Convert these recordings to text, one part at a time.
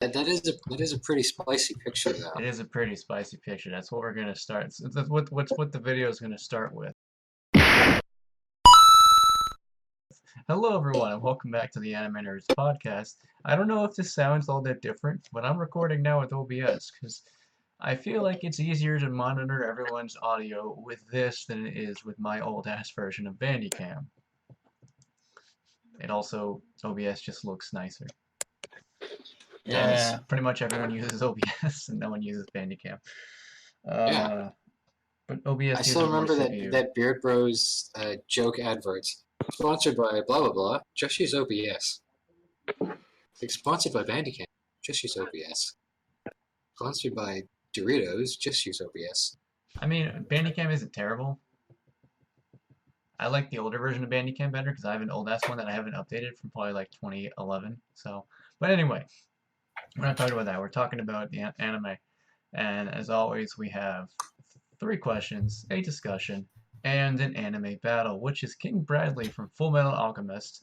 That is a pretty spicy picture It though. is a pretty spicy picture. That's what we're gonna start. That's what the video is gonna start with. Hello, everyone, and welcome back to the Anime Nerds podcast. I don't know if this sounds all that different, but I'm recording now with OBS because I feel like it's easier to monitor everyone's audio with this than it is with my old ass version of Bandicam. It also, OBS just looks nicer. Yes. And pretty much everyone uses OBS and no one uses Bandicam. Yeah. But OBS I still uses more remember that CPU. that Beard Bros joke adverts. Sponsored by blah blah blah. Just use OBS. Like sponsored by Bandicam. Just use OBS. Sponsored by Doritos. Just use OBS. I mean, Bandicam isn't terrible. I like the older version of Bandicam better because I have an old ass one that I haven't updated from probably like 2011. So, but anyway, we're not talking about that. We're talking about the anime. And as always, we have three questions, a discussion, and an anime battle, which is King Bradley from Full Metal Alchemist.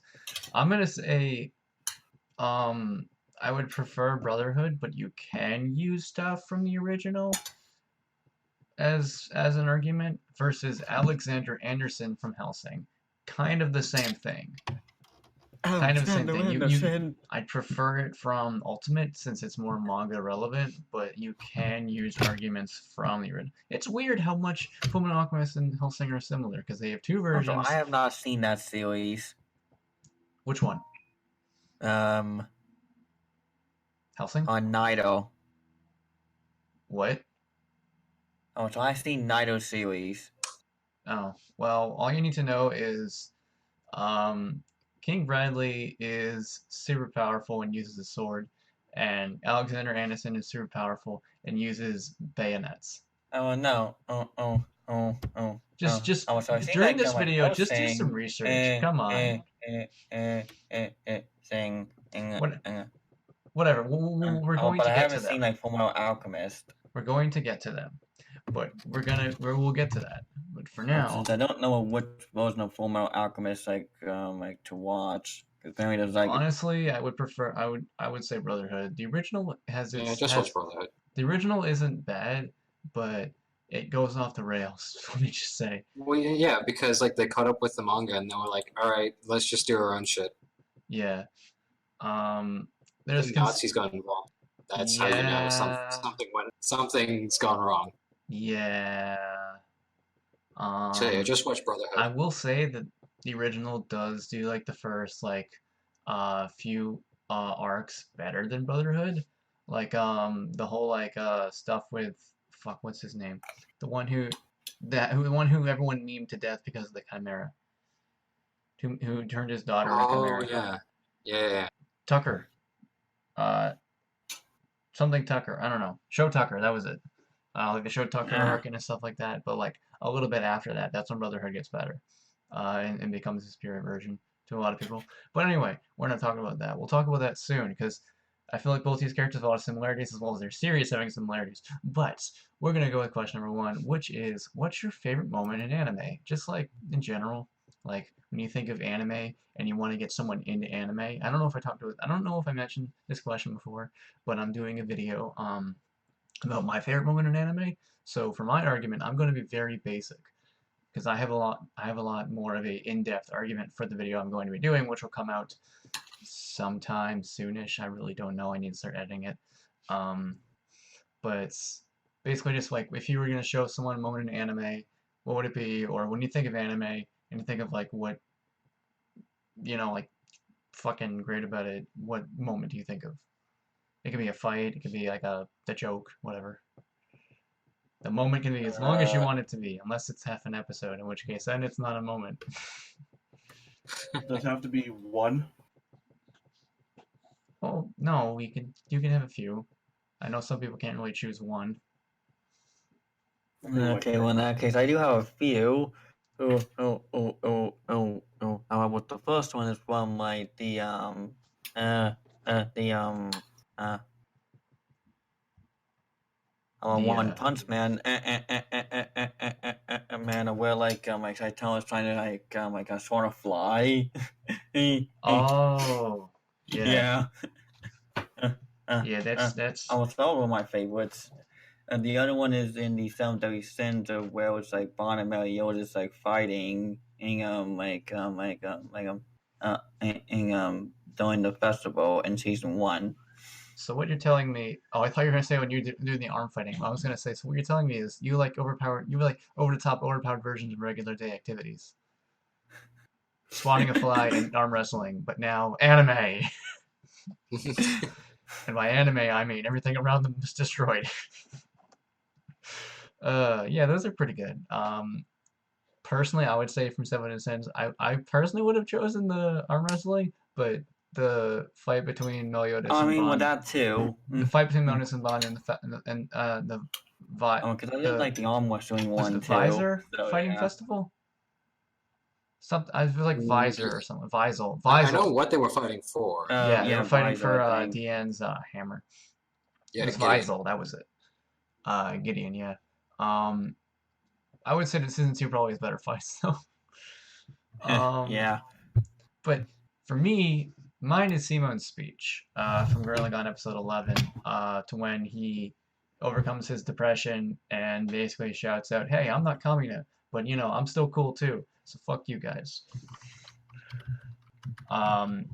I'm gonna say, um, I would prefer Brotherhood, but you can use stuff from the original as an argument versus Alexander Anderson from Hellsing. Kind of the same thing. Kind of the same Alexander thing. Anderson. I'd prefer it from Ultimate since it's more manga relevant, but you can use arguments from the original. It's weird how much Fullmetal Alchemist and Hellsing are similar because they have two Also, versions. I have not seen that series. Which one? Hellsing? On Naito. What? Oh, so I've seen Naito series. Oh, well, all you need to know is King Bradley is super powerful and uses a sword, and Alexander Anderson is super powerful and uses bayonets. Oh no! Just Oh, so I've seen during like this like video, just do Hellsing. some research. Come on. Sing. What? Whatever. We're going But to I get to haven't them. seen like Fullmetal Alchemist. We're going to get to them, but we'll get to that. But for now, Since I don't know which version of Fullmetal Alchemist like to watch, because apparently there's like honestly, I would prefer. I would say Brotherhood. The original Yeah, just watch has Brotherhood. the original isn't bad, but it goes off the rails. Let me just say. Well, yeah, because like they caught up with the manga and they were like, all right, let's just do our own shit. Yeah. The Nazis gone wrong. That's how you know yeah. something's gone wrong. Yeah. So yeah, just watch Brotherhood. I will say that the original does do like the first few arcs better than Brotherhood. Like the whole stuff with fuck what's his name? The one who the one who everyone memed to death because of the Chimera. Who turned his daughter into Oh Chimera. yeah. Yeah. Tucker. Uh something Tucker. I don't know. Show Tucker, that was it. Like the Show Tucker arc and stuff like that, but like a little bit after that, that's when Brotherhood gets better, and becomes the spirit version to a lot of people. But anyway, we're not talking about that. We'll talk about that soon because I feel like both these characters have a lot of similarities as well as their series having similarities. But we're gonna go with question number one, which is, what's your favorite moment in anime? Just like in general, like when you think of anime and you want to get someone into anime. I don't know if I don't know if I mentioned this question before, but I'm doing a video about my favorite moment in anime. So for my argument, I'm going to be very basic because I have a lot more of a in-depth argument for the video I'm going to be doing, which will come out sometime soonish. I really don't know. I need to start editing it. But it's basically just like if you were going to show someone a moment in anime, what would it be? Or when you think of anime and you think of like what, like fucking great about it, what moment do you think of? It could be a fight, it could be like the joke, whatever. The moment can be as long as you want it to be, unless it's half an episode, in which case then it's not a moment. Does it have to be one? Well, no, you can have a few. I know some people can't really choose one. Okay, well in that case, I do have a few. With the first one is from like One Punch Man, man, where like Saitama is trying to sort of fly. Oh, yeah. Yeah, that's almost all of my favorites. And the other one is in the 736 where it's like Bond and Meliodas like fighting during the festival in season 1. so what you're telling me. Oh, I thought you were gonna say when you're doing the arm fighting. I was gonna say, so what you're telling me is you like over the top, overpowered versions of regular day activities. Swatting a fly and arm wrestling, but now anime. And by anime, I mean everything around them is destroyed. Yeah, those are pretty good. Personally, I would say from Seven and Sins, I personally would have chosen the arm wrestling, but the fight between Meliodas I and mean, with Bond, that too. the fight between Meliodas and Bond and the Because I did like the arm wrestling was one it too. Visor So, fighting yeah. festival? Something I feel like Visor or something. Visor. I know what they were fighting for. Yeah, they were fighting Visor, for I think. Deanne's hammer. Yeah, It was Gideon. Visor, that was it. Gideon, yeah. I would say that season 2 probably has better fights though. Yeah. But for me, mine is Simone's speech from Gurren Lagann episode 11 to when he overcomes his depression and basically shouts out, "Hey, I'm not Kamina, but I'm still cool too. So fuck you guys." Like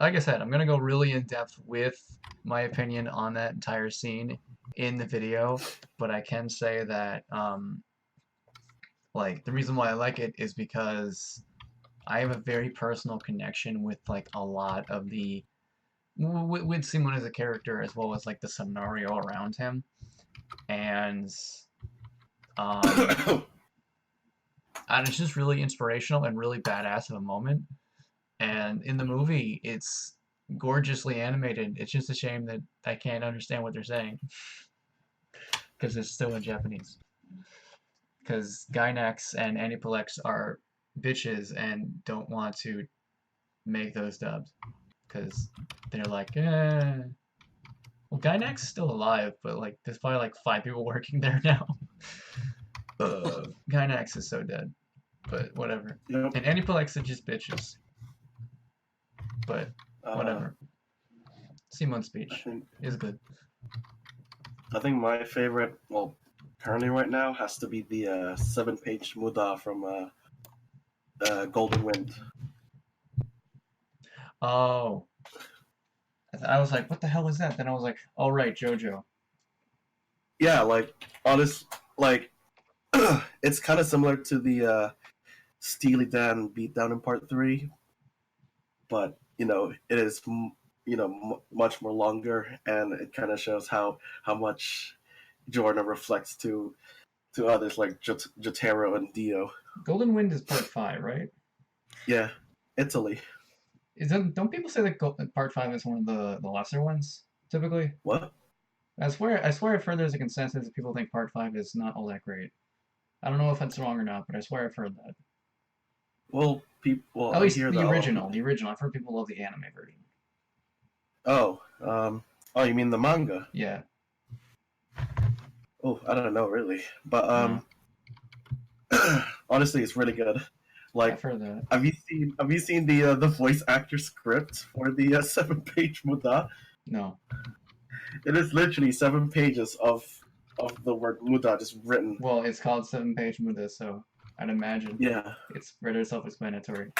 I said, I'm gonna go really in depth with my opinion on that entire scene in the video, but I can say that like the reason why I like it is because I have a very personal connection with like a lot of the with Simon as a character as well as like the scenario around him, and and it's just really inspirational and really badass of a moment. And in the movie, it's gorgeously animated. It's just a shame that I can't understand what they're saying because it's still in Japanese. Because Gainax and Aniplex are bitches and don't want to make those dubs because they're like, well, Gainax is still alive, but like there's probably like 5 people working there now. Gainax is so dead, but whatever. Yep. And Aniplex are just bitches, but whatever. Simon's speech is good. I think my favorite, well, currently right now, has to be the 7-page Muda from Golden Wind. Oh. I was like, what the hell was that? Then I was like, oh right, JoJo. Yeah, like, it's kind of similar to the Steely Dan beatdown in part 3, but, it is, much more longer, and it kind of shows how much Jordan reflects to others like Jotaro and Dio. Golden Wind is part 5, right? Yeah, Italy. Don't people say that part 5 is one of the lesser ones, typically? What? I swear I've heard there's a consensus that people think part 5 is not all that great. I don't know if that's wrong or not, but I swear I've heard that. Well, people. At least the original. The original. I've heard people love the anime version. Oh, you mean the manga? Yeah. Oh, I don't know really, but honestly, it's really good. Like, I've heard that. have you seen the voice actor script for the 7-page Muda? No. It is literally 7 pages of the word Muda just written. Well, it's called 7-page Muda, so I'd imagine it's rather self-explanatory.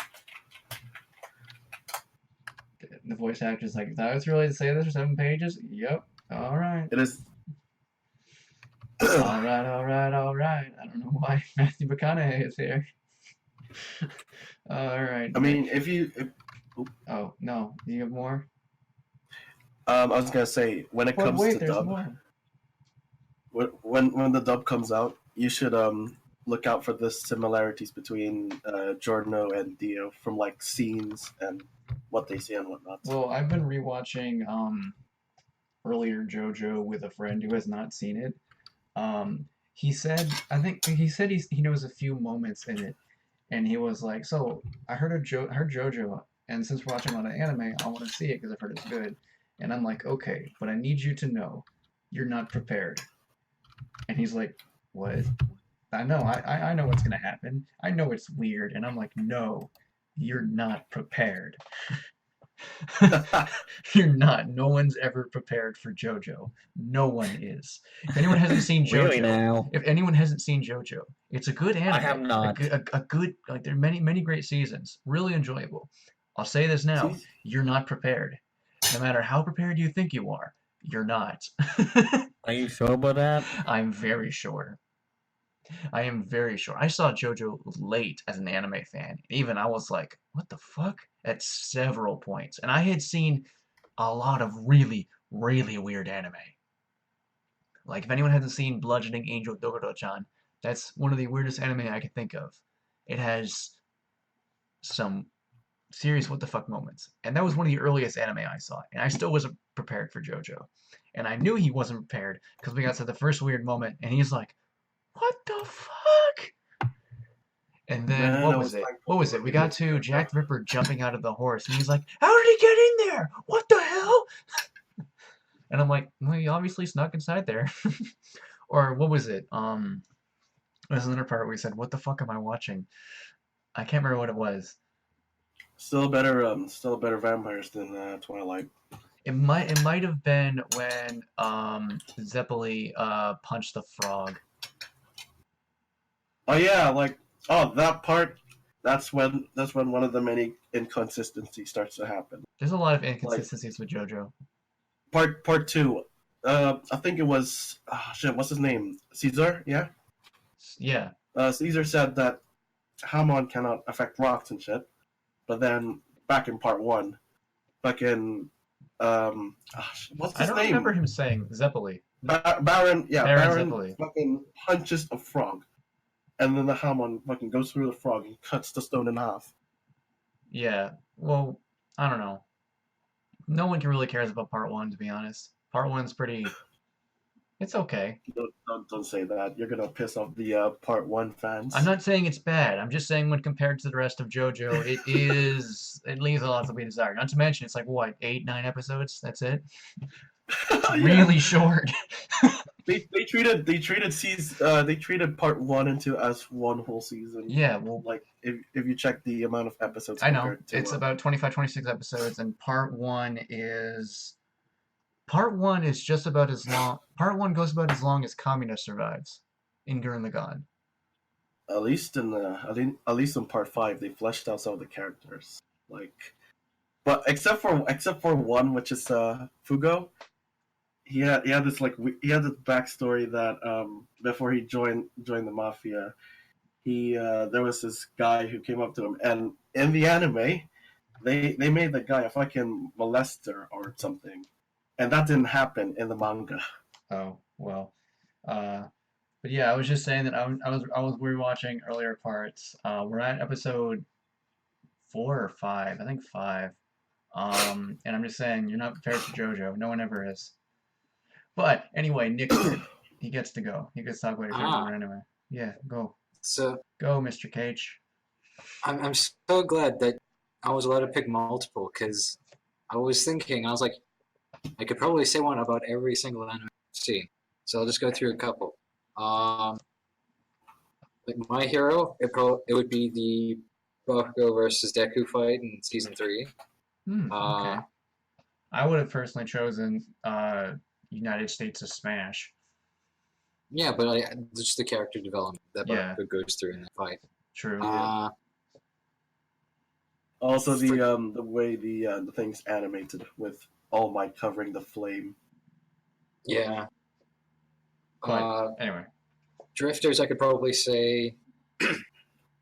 The voice actor's like, that was really to say this for 7 pages? Yep. All right. It is. All right. I don't know why Matthew McConaughey is here. All right. I mean, Oh no, do you have more? I was gonna say when it comes to there's dub, more. when the dub comes out, you should look out for the similarities between Giordano and Dio from like scenes and what they say and whatnot. Well, I've been rewatching earlier JoJo with a friend who has not seen it. He said he knows a few moments in it, and he was like, "So I heard JoJo, and since we're watching a lot of anime, I want to see it because I've heard it's good." And I'm like, "Okay, but I need you to know, you're not prepared." And he's like, "What?" I know, I know what's gonna happen. I know it's weird, and I'm like, "No, you're not prepared." You're not. No one's ever prepared for JoJo. No one is. If anyone hasn't seen Really JoJo, now? if anyone hasn't seen JoJo, it's a good anime. I have not. A good like there are many great seasons. Really enjoyable. I'll say this now. See? You're not prepared. No matter how prepared you think you are, you're not. Are you sure about that? I'm very sure. I am very sure. I saw JoJo late as an anime fan. Even I was like, what the fuck? At several points. And I had seen a lot of really weird anime. Like, if anyone hasn't seen Bludgeoning Angel Dogoro-chan, that's one of the weirdest anime I can think of. It has some serious what the fuck moments. And that was one of the earliest anime I saw. And I still wasn't prepared for JoJo. And I knew he wasn't prepared because we got to the first weird moment and he's like, what the fuck? And then Man, what I was was it? thankful What was for it? We it. got to Jack the Ripper jumping out of the horse, and he's like, "How did he get in there? What the hell?" And I'm like, "Well, he obviously snuck inside there." Or what was it? There's another part where we said, "What the fuck am I watching?" I can't remember what it was. Still better vampires than Twilight. It might have been when Zeppeli punched the frog. Oh yeah, that part. That's when one of the many inconsistencies starts to happen. There's a lot of inconsistencies with JoJo. Part two. I think it was shit. What's his name? Caesar. Yeah. Yeah. Caesar said that Hamon cannot affect rocks and shit, but then back in part one, fucking what's I his don't name? remember him saying Zeppeli. Baron Zeppeli. fucking punches a frog, and then the Hamon fucking goes through the frog and cuts the stone in half. Yeah. Well, I don't know. No one really cares about part one, to be honest. Part one's pretty. It's okay. Don't say that. You're gonna piss off the part one fans. I'm not saying it's bad. I'm just saying when compared to the rest of JoJo, it leaves a lot to be desired. Not to mention, it's like what 8, 9 episodes. That's it. It's Yeah. really short. They treated part 1 and 2 as one whole season. Yeah, well, like if you check the amount of episodes. I know it's about 25, 26 episodes, and part one is just about as long. Part one goes about as long as Kamina survives in Gurren Lagann. At least in part 5, they fleshed out some of the characters. But except for one, which is Fugo. He had this backstory that before he joined the mafia, there was this guy who came up to him, and in the anime, they made the guy a fucking molester or something, and that didn't happen in the manga. Oh well, but yeah, I was just saying that I was rewatching earlier parts. We're at episode 4 or 5, I think 5. And I'm just saying you're not prepared for JoJo. No one ever is. But anyway, Nick, he gets to go. He gets to talk about his JoJo anyway. Yeah, go. So Go, Mr. Cage. I'm so glad that I was allowed to pick multiple, because I was thinking, I was like, I could probably say one about every single anime I've seen. So I'll just go through a couple. Like My Hero, it would be the Bakugo versus Deku fight in season 3. Okay. I would have personally chosen United States of Smash. Yeah, but just the character development that Bakugo goes through in that fight. True. Also, the way the thing's animated with All Might covering the flame. Yeah. Anyway. Drifters, I could probably say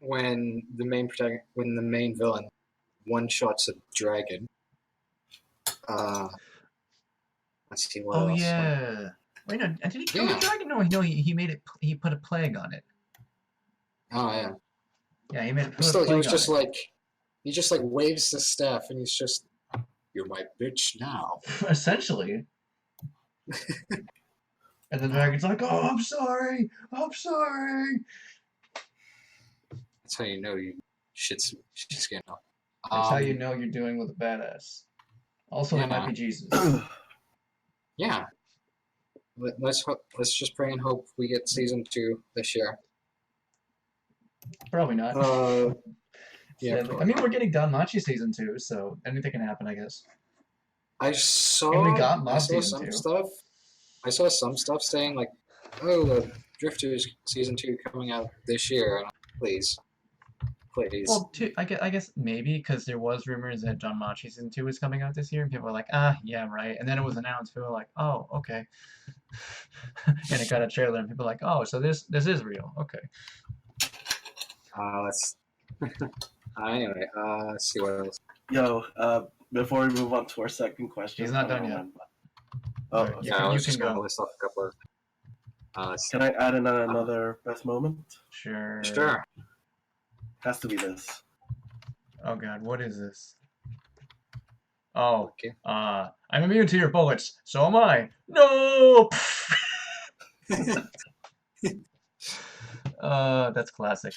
when the main villain one-shots a dragon. Let's see what else. Oh yeah. Wait, no, did he kill the dragon? No, he made it. He put a plague on it. Oh yeah. Yeah, he made it. Still, he was just like, he just like waves his staff, and he's just, "You're my bitch now." Essentially. And the dragon's like, "Oh, I'm sorry. That's how you know you shit's getting up. That's how you know you're dealing with a badass. Also, that might be Jesus. Yeah. Let's just pray and hope we get season 2 this year. Probably not. Yeah, Sadly. I probably. mean, we're getting Danmachi season 2, so anything can happen, I guess. I saw. And we got I Mob saw season some 2. stuff. I saw some stuff saying like, "Oh, Drifters season 2 coming out this year." And I'm like, please. Well, I guess maybe because there was rumors that Danmachi season 2 was coming out this year, and people were like, yeah, right. And then it was announced. People were like, oh, okay. And it got a trailer, and people were like, oh, so this is real. Okay. Let's. Anyway, let's see what else. Yo, before we move on to our second question, He's not I don't done know yet. when, but- Oh, Alright, okay. Yeah, I you was can just going go. to list off a couple of. Can I add in another best moment? Sure. Sure. Has to be this. Oh god, what is this? Oh, Okay. I'm immune to your bullets. So am I. No. That's classic.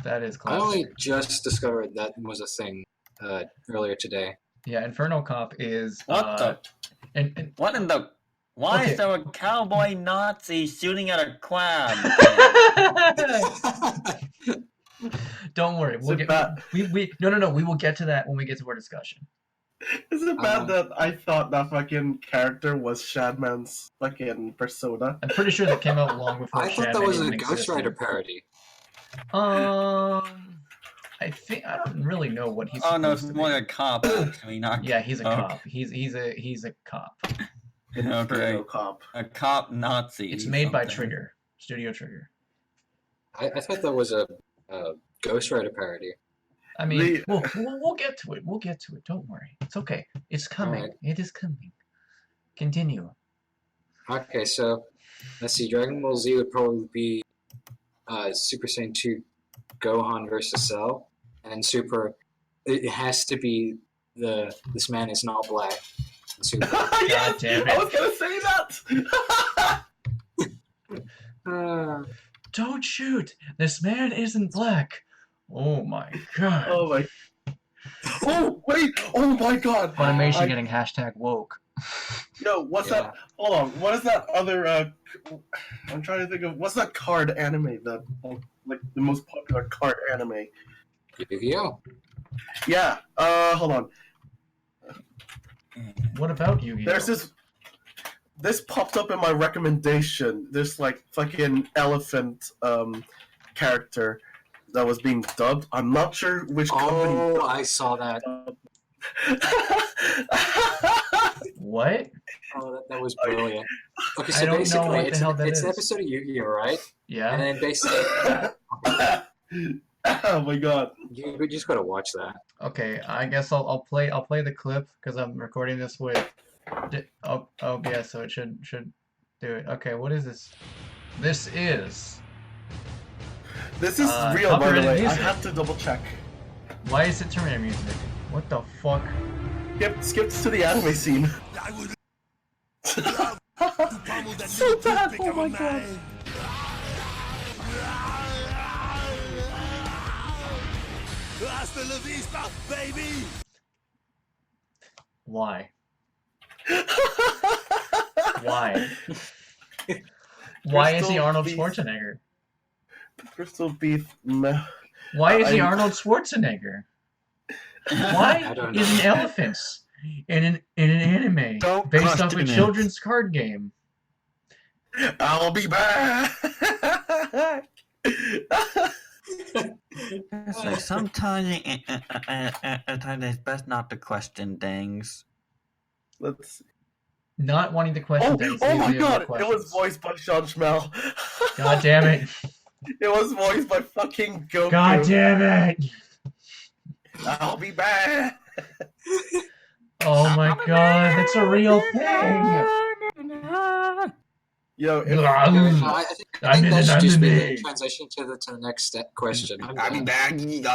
That is I classic. only just discovered that was a thing earlier today. Yeah, Inferno Cop is What the? and What in the? Why Okay. is there a cowboy Nazi shooting at a crab? Don't worry, we'll Is it get bad? no, we will get to that when we get to our discussion. Is it bad that I thought that fucking character was Shadman's fucking persona? I'm pretty sure that came out long before I thought that Shadman was a even Ghost Rider existed. parody. I think I don't really know what he's Oh no, supposed it's to more be. like a cop actually, not. Yeah, he's a Okay. cop. He's a cop. Inferno Okay. Cop. A cop Nazi. It's made by something. Trigger, Studio Trigger. I thought that was a Ghost Rider parody. I mean, The- we'll get to it. We'll get to it. Don't worry. It's okay. It's coming. Alright. It is coming. Continue. Okay, so let's see. Dragon Ball Z would probably be Super Saiyan 2 Gohan versus Cell, and then Super. It has to be this man is not black. Super. Yes! damn it. I was gonna say that! Don't shoot. This man isn't black. Oh my god. Oh my. Oh wait! Oh my god! Funimation I- getting hashtag woke. Yo, what's Yeah. that? Hold on. What is that other? I'm trying to think of what's that card anime that like the most popular card anime. Yu-Gi-Oh! Yeah. Hold on. What about Yu-Gi-Oh? There's this. This popped up in my recommendation. This like fucking elephant character that was being dubbed. I'm not sure which company. Oh, I saw that. What? Oh, that was brilliant. Okay, so I don't know basically, what the hell that it's an is. episode of Yu-Gi-Oh, right? Yeah. And then basically, Oh my god. you just gotta watch that. Okay, I guess I'll play the clip because I'm recording this with OBS, so it should do it. Okay, what is this? This is This is real, by the copyrighted way. music. I have to double check. why is it Terminator music? What the fuck? Skips to the anime scene. So bad. Oh my god. Hasta la vista, baby! Why? Why? Why is he Crystal Arnold Beef. Schwarzenegger? Crystal Beef. Why is he I- Arnold Schwarzenegger? I Why don't is know. an elephant in an anime Don't based off a question it. children's card game? I'll be back. It's like sometimes it's best not to question things. Let's. Not wanting to question Oh, things. oh leads my me to god! It questions. was voiced by Sean Schmel. God damn it! It was voiced by fucking Goku. God damn it! I'll be back. Oh my god, that's a real thing! Yo, No, I think that should just be the transition to the next question. I'll be back.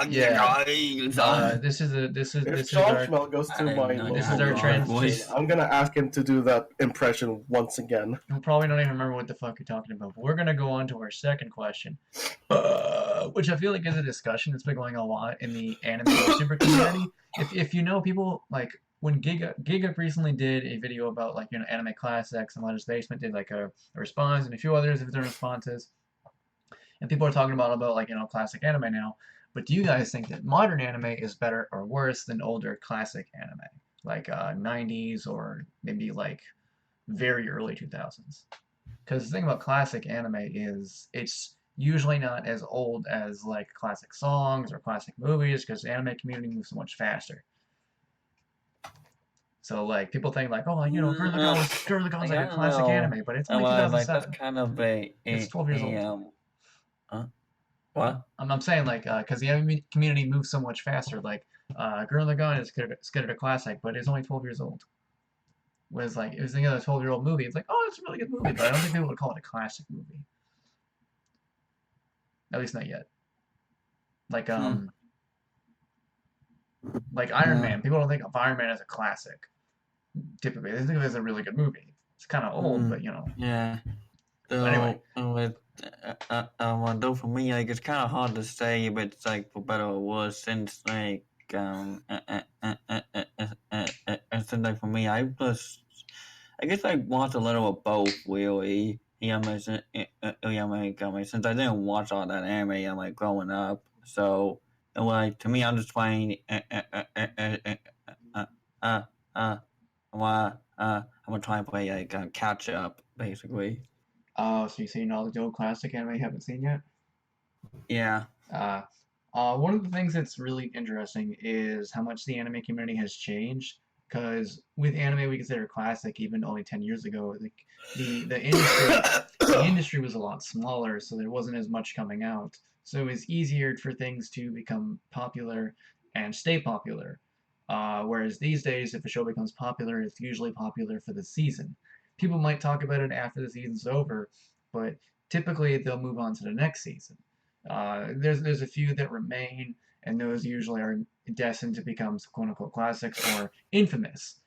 Yeah. This is if Sean our Schmel goes to I my know this is local our trans voice. I'm gonna ask him to do that impression once again. you probably don't even remember what the fuck you're talking about. But we're gonna go on to our second question, which I feel like is a discussion that's been going on a lot in the anime super community. If you know, people like when Giga recently did a video about like anime classics, and Letter's Basement did like a response, and a few others have done responses, and people are talking about like classic anime now. But do you guys think that modern anime is better or worse than older classic anime, like 90s or maybe like very early 2000s? Because the thing about classic anime is it's usually not as old as like classic songs or classic movies because the anime community moves so much faster. So like people think like, oh, Gurren Lagann's like I a don't classic know. anime, but it's only Like that's 2007. kind of It's 12 years old. What? I'm saying like because the anime community moves so much faster. Like Gurren Lagann is considered a classic, but it's only 12 years old. Whereas like it was a 12-year-old movie, it's like, oh, it's a really good movie, but I don't think people would call it a classic movie. At least not yet. Like like Iron Man, people don't think of Iron Man as a classic. Typically, they think of it as a really good movie. It's kind of old, but Yeah. But anyway. Though for me, like it's kind of hard to say if it's like for better or worse, since like since like for me, I guess I watched a little of both really. Since I didn't watch all that anime, I'm like growing up, so like to me, I'm just trying. I'm gonna try and play like catch up, basically. Oh, so you've seen all the old classic anime you haven't seen yet? Yeah. One of the things that's really interesting is how much the anime community has changed. Because with anime we consider classic even only 10 years ago, like the industry was a lot smaller, so there wasn't as much coming out. So it was easier for things to become popular and stay popular. Whereas these days, if a show becomes popular, it's usually popular for the season. People might talk about it after the season's over, but typically they'll move on to the next season. There's a few that remain, and those usually are destined to become quote unquote classics or infamous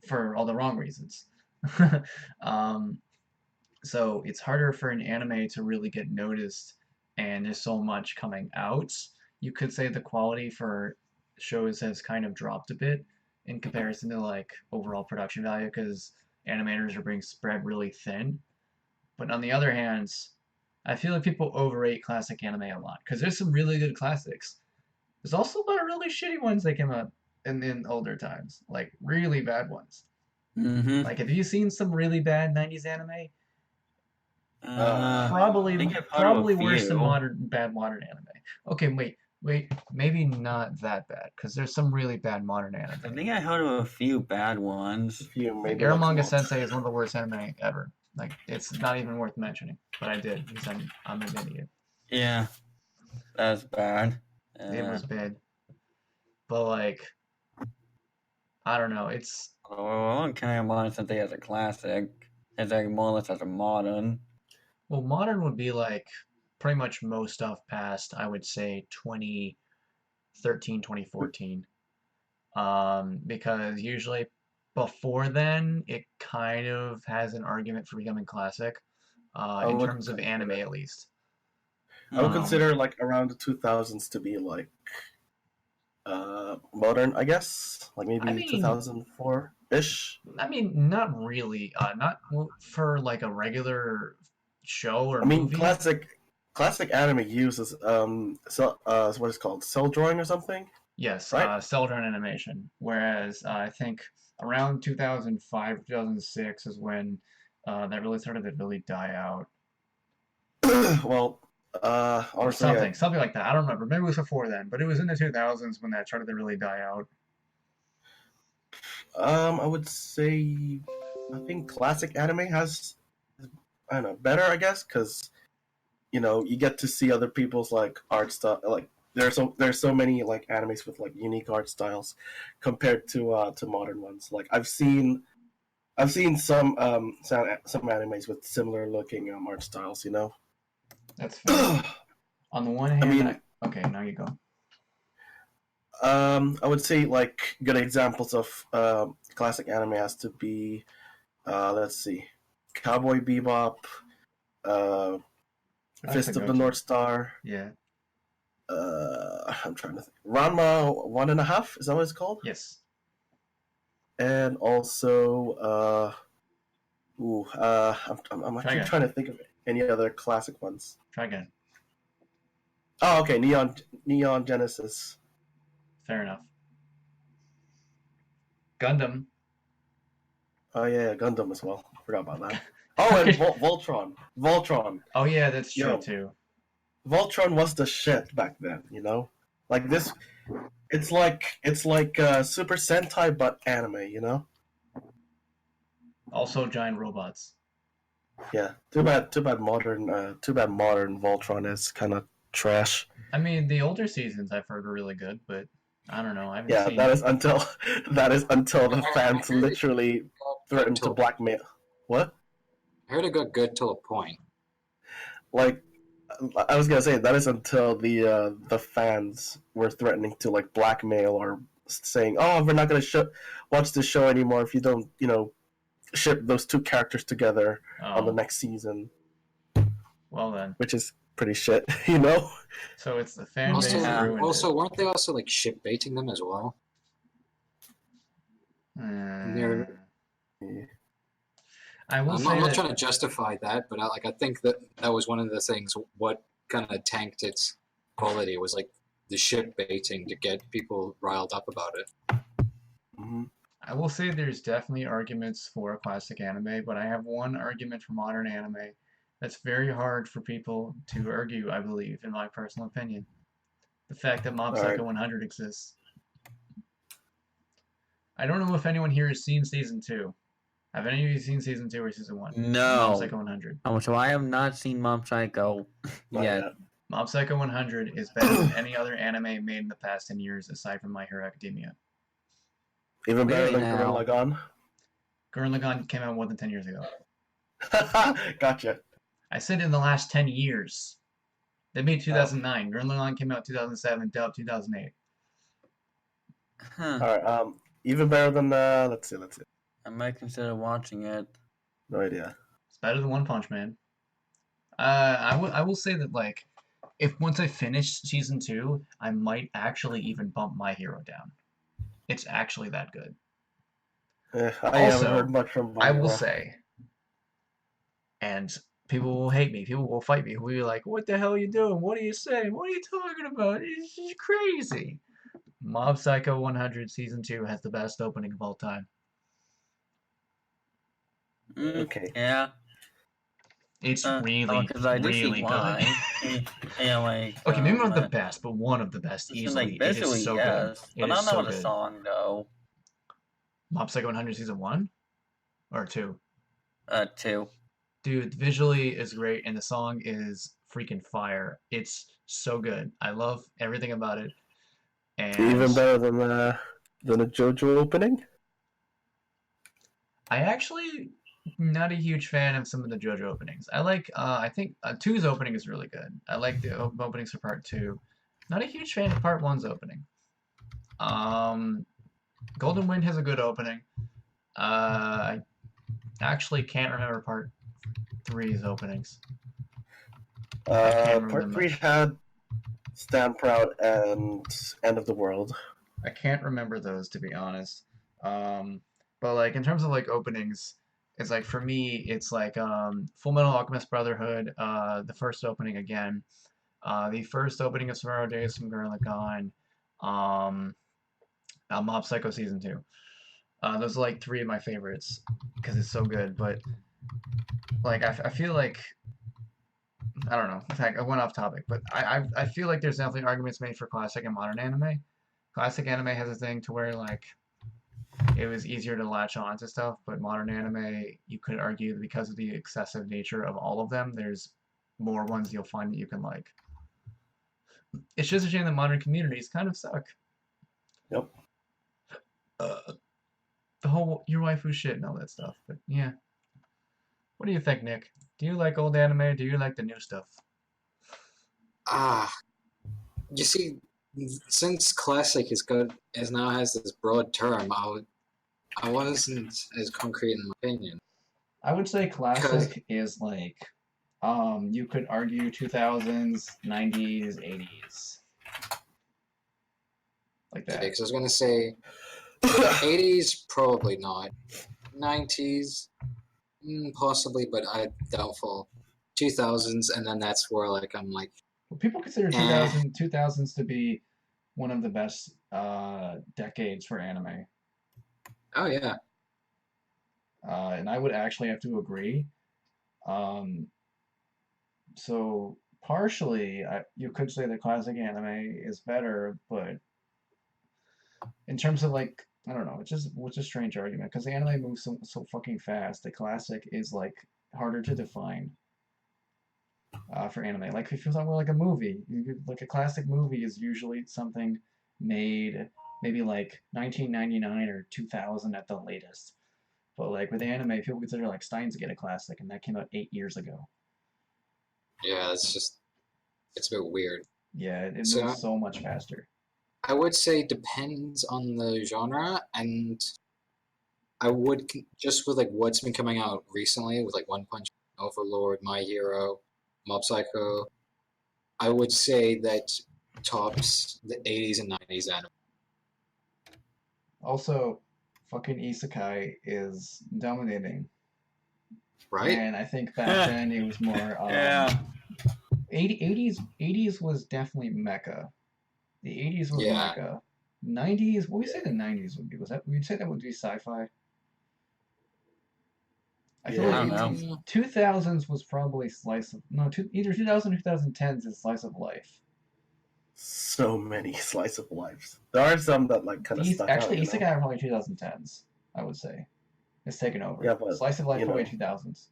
for all the wrong reasons. um, so it's harder for an anime to really get noticed, and there's so much coming out. You could say the quality for shows has kind of dropped a bit in comparison to like overall production value because animators are being spread really thin. But on the other hand, I feel like people overrate classic anime a lot because there's some really good classics. There's also a lot of really shitty ones that came out in older times, like really bad ones. Mm-hmm. Like, have you seen some really bad '90s anime? I think I've heard of a Probably worse than few. bad modern anime. Okay, wait, maybe not that bad because there's some really bad modern I anime. think I heard of a few bad ones. You Like maybe like Eromanga months. Sensei is one of the worst anime ever. Like, it's not even worth mentioning, but I did because I'm an idiot. Yeah, that's bad. It was bad, but like, I don't know. It's Well, kind of modern since they as a classic. It's like more or less as a modern. well, modern would be like pretty much most stuff past, I would say 2013, 2014. Because usually before then, it kind of has an argument for becoming classic, I in would terms of consider anime that. at least. I would Um, consider like around the 2000s to be like modern, I guess, like I maybe mean, 2004 ish. not really. Not for like a regular show or I mean, movie. classic anime uses what is it called, cell drawing or something, Yes, right? cel-drawn animation. Whereas I think around 2005, 2006 is when that really started to really die out. Well, Or honestly, something like that. I don't remember. Maybe it was before then, but it was in the 2000s when that started to really die out. I would say I think classic anime has, I don't know, better, I guess, because you get to see other people's like art style. Like there's so many like animes with like unique art styles compared to modern ones. Like I've seen some animes with similar looking art styles. That's fair. On the one I hand, mean, okay, now you go. I would say like good examples of classic anime has to be let's see, Cowboy Bebop, uh, That's a Fist of the go-to. North Star. Yeah. I'm trying to think. Ranma 1.5, is that what it's called? Yes. And also, I'm Try actually again. trying to think of any other classic ones. Try again. Oh, okay, Neon Genesis. Fair enough. Gundam. Oh yeah, Gundam as well. Forgot about that. Oh, and Voltron. Oh yeah, that's true Yo. too. Voltron was the shit back then. Like this. It's like Super Sentai but anime. Also, giant robots. Yeah. Too bad modern Voltron is kind of trash. I mean, the older seasons I've heard are really good, but I don't know. I haven't Yeah, seen. that is until the fans literally threatened to blackmail. What? I heard it got good till a point. Like, I was gonna say that is until the fans were threatening to like blackmail or saying, "Oh, we're not gonna watch this show anymore if you don't, ship those two characters together on the next season." Well then. Which is pretty shit, So it's the fan base ruined Also, it. weren't they also like ship baiting them as well? I will I'm say not that trying to justify that, but I think that was one of the things. What kind of tanked its quality was like the ship baiting to get people riled up about it. Mm-hmm. I will say there's definitely arguments for classic anime, but I have one argument for modern anime that's very hard for people to argue, I believe, in my personal opinion. The fact that Mob Psycho 100 exists. I don't know if anyone here has seen Season 2. Have any of you seen Season 2 or Season 1? No. Mob Psycho 100. Oh, so I have not seen Mob Psycho yet. Mob Psycho 100 is better than any other anime made in the past 10 years aside from My Hero Academia. Even better than now. Gurren Lagann? Gurren Lagann came out more than 10 years ago. Gotcha. I said in the last 10 years. They made 2009. Gurren Lagann came out 2007, Dub 2008. Huh. Alright, even better than, let's see. I might consider watching it. No idea. It's better than One Punch Man. I will say that, like, if once I finish Season 2, I might actually even bump My Hero down. It's actually that good. I haven't heard much from My Hero. I will say, and people will hate me, people will fight me, who will be like, what the hell are you doing? What are you saying? What are you talking about? It's just crazy. Mob Psycho 100 Season 2 has the best opening of all time. Okay. Yeah. It's really good. Yeah, like, okay, maybe not the best, but one of the best easily. Like, basically, it is so yes. good. But I don't know so the song, though. Mob Psycho 100 Season 1? Or 2? 2. Dude, visually is great, and the song is freaking fire. It's so good. I love everything about it. And even better than a JoJo opening? I actually not a huge fan of some of the JoJo openings. I like, I think 2's opening is really good. I like the openings for Part 2. Not a huge fan of Part 1's opening. Golden Wind has a good opening. I actually can't remember Part 3's openings. Part 3 had Stand Proud and End of the World. I can't remember those, to be honest. But like in terms of like openings, it's like for me, it's like Full Metal Alchemist Brotherhood, the first opening again, the first opening of Tomorrow Days from Gurren Lagann, Mob Psycho Season 2. Those are like 3 of my favorites because it's so good. But like I feel like I don't know. In fact, I went off topic, but I feel like there's definitely arguments made for classic and modern anime. Classic anime has a thing to where like it was easier to latch on to stuff, but modern anime, you could argue that because of the excessive nature of all of them, there's more ones you'll find that you can like. It's just a shame that modern communities kind of suck. Yep. The whole your waifu shit and all that stuff, but yeah. What do you think, Nick? Do you like old anime or do you like the new stuff? You see, since classic now has this broad term, I wasn't as concrete in my opinion. I would say classic is like, you could argue 2000s, 90s, 80s. Like that. Okay, because I was going to say 80s, probably not. 90s, possibly, but I doubtful. 2000s, and then that's where like I'm like, Well, people consider 2000s to be one of the best decades for anime. Oh yeah. And I would actually have to agree. So partially, you could say the classic anime is better, but in terms of like, I don't know, it's a strange argument because the anime moves so fucking fast. The classic is like harder to define for anime. Like if you're talking about like a movie, like a classic movie is usually something made maybe like 1999 or 2000 at the latest. But like with anime, people consider like Steins Gate a classic, and that came out 8 years ago. Yeah, it's a bit weird. Yeah, it So moves so much faster. I would say depends on the genre, and I would just with like what's been coming out recently with like One Punch Man, Overlord, My Hero, Mob Psycho. I would say that tops the 80s and 90s anime. Also, fucking isekai is dominating. Right? And I think back then it was more Yeah. 80s was definitely mecha. The 80s was Yeah. mecha. 90s, what would you say the 90s would be? We'd say that would be sci-fi? I feel Yeah. I like don't know. 2000s was probably either 2000 or 2010s is slice of life. So many slice of lives. There are some that like kind of stuck Actually, out. You isekai know? are probably 2010s, I would say. It's taken over. Yeah, but Slice of life you probably know, 2000s.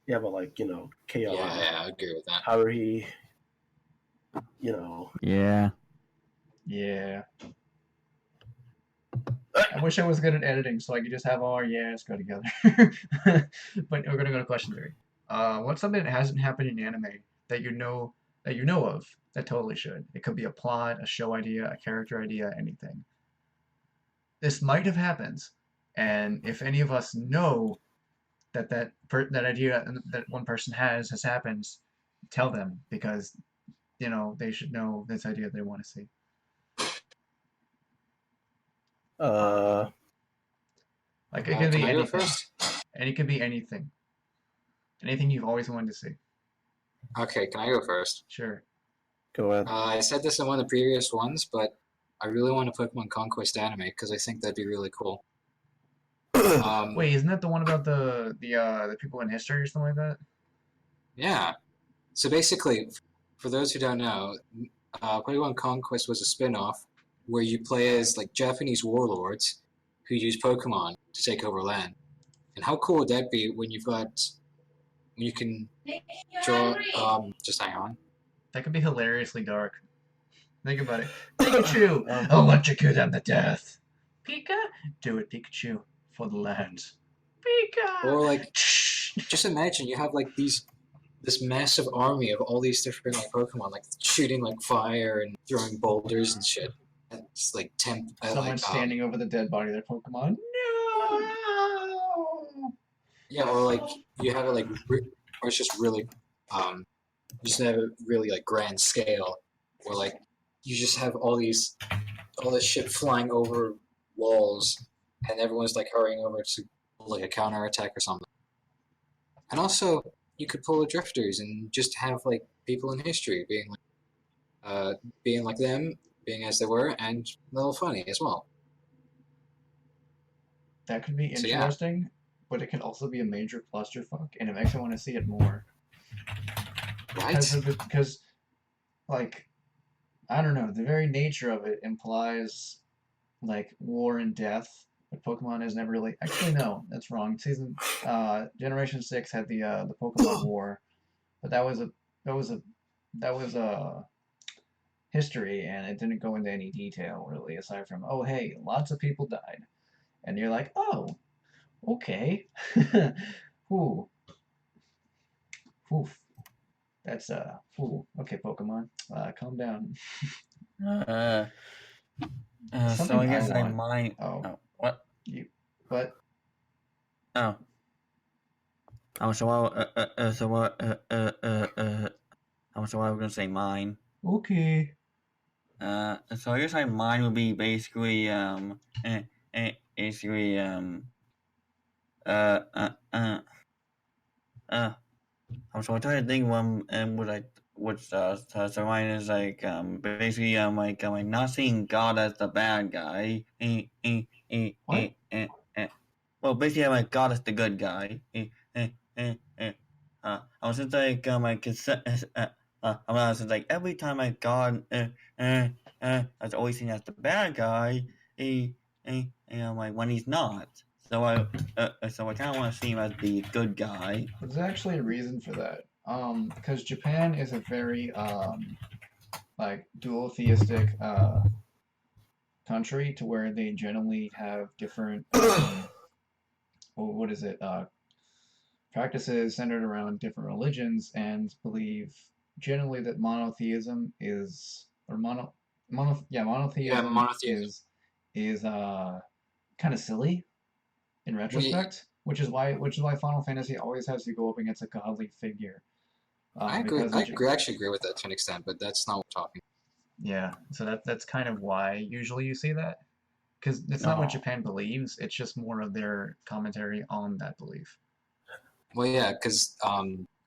yeah, but like Yeah, KRI, I agree with that. Haruhi, Yeah. Yeah. I wish I was good at editing so I could just have all our yeahs go together. But we're gonna go to question 3. What's something that hasn't happened in anime that you know of that totally should? It could be a plot, a show idea, a character idea, anything. This might have happened, and if any of us know that idea that one person has happened, tell them because they should know this idea they want to see. Like it could Can be I go anything, first? and it could be anything you've always wanted to see. Okay, can I go first? Sure. go ahead. I said this in one of the previous ones, but I really want a Pokemon Conquest anime because I think that'd be really cool. Wait, isn't that the one about the people in history or something like that? Yeah. So basically, for those who don't know, Pokemon Conquest was a spin-off where you play as like Japanese warlords who use Pokemon to take over land. And how cool would that be when you can draw? Just hang on. That could be hilariously dark. Think about it. Pikachu! I'll electrocute them to death. Pika? Do it, Pikachu. For the land. Pika! Or like, just imagine you have like this massive army of all these different like Pokemon, like shooting like fire and throwing boulders and shit. It's like Someone standing over the dead body of their Pokemon. No! Yeah, or like you have it like, or it's just really, you just have it really like grand scale, or like you just have all this shit flying over walls, and everyone's like hurrying over to like a counter attack or something. And also, you could pull the drifters and just have like people in history being like them, being as they were, and a little funny as well. That could be So, yeah. interesting, but it can also be a major clusterfuck, and it makes me want to see it more. Right? Because, like, I don't know, the very nature of it implies, like, war and death, but Pokemon has never really... Actually, no, that's wrong. Generation 6 had the Pokemon War, but that was a history, and it didn't go into any detail, really, aside from, oh, hey, lots of people died. And you're like, oh, okay. Ooh. Oof. That's ooh. Okay, Pokemon. Calm down. So Something I guess I I want. might. Oh. Oh, what? What? Oh. Oh, so I was gonna say mine. Okay. So I guess mine would be basically basically so I try to think one what I which so mine is like basically like not seeing God as the bad guy. What? Well, basically, I'm like God is the good guy. I was just like I was just like every time I God I was always seen as the bad guy. I'm like when he's not. So I kind of want to see him as the good guy. There's actually a reason for that. Because Japan is a very like dual theistic country to where they generally have different what is it practices centered around different religions and believe generally that monotheism is or Yeah, monotheism monotheism. is kind of silly in We, retrospect, which is why Final Fantasy always has to go up against a godly figure. I agree. Because I agree. I actually agree with that to an extent, but that's not what we're talking. yeah, so that's kind of why usually you see that because it's not what No. Japan believes; it's just more of their commentary on that belief. Well, yeah, because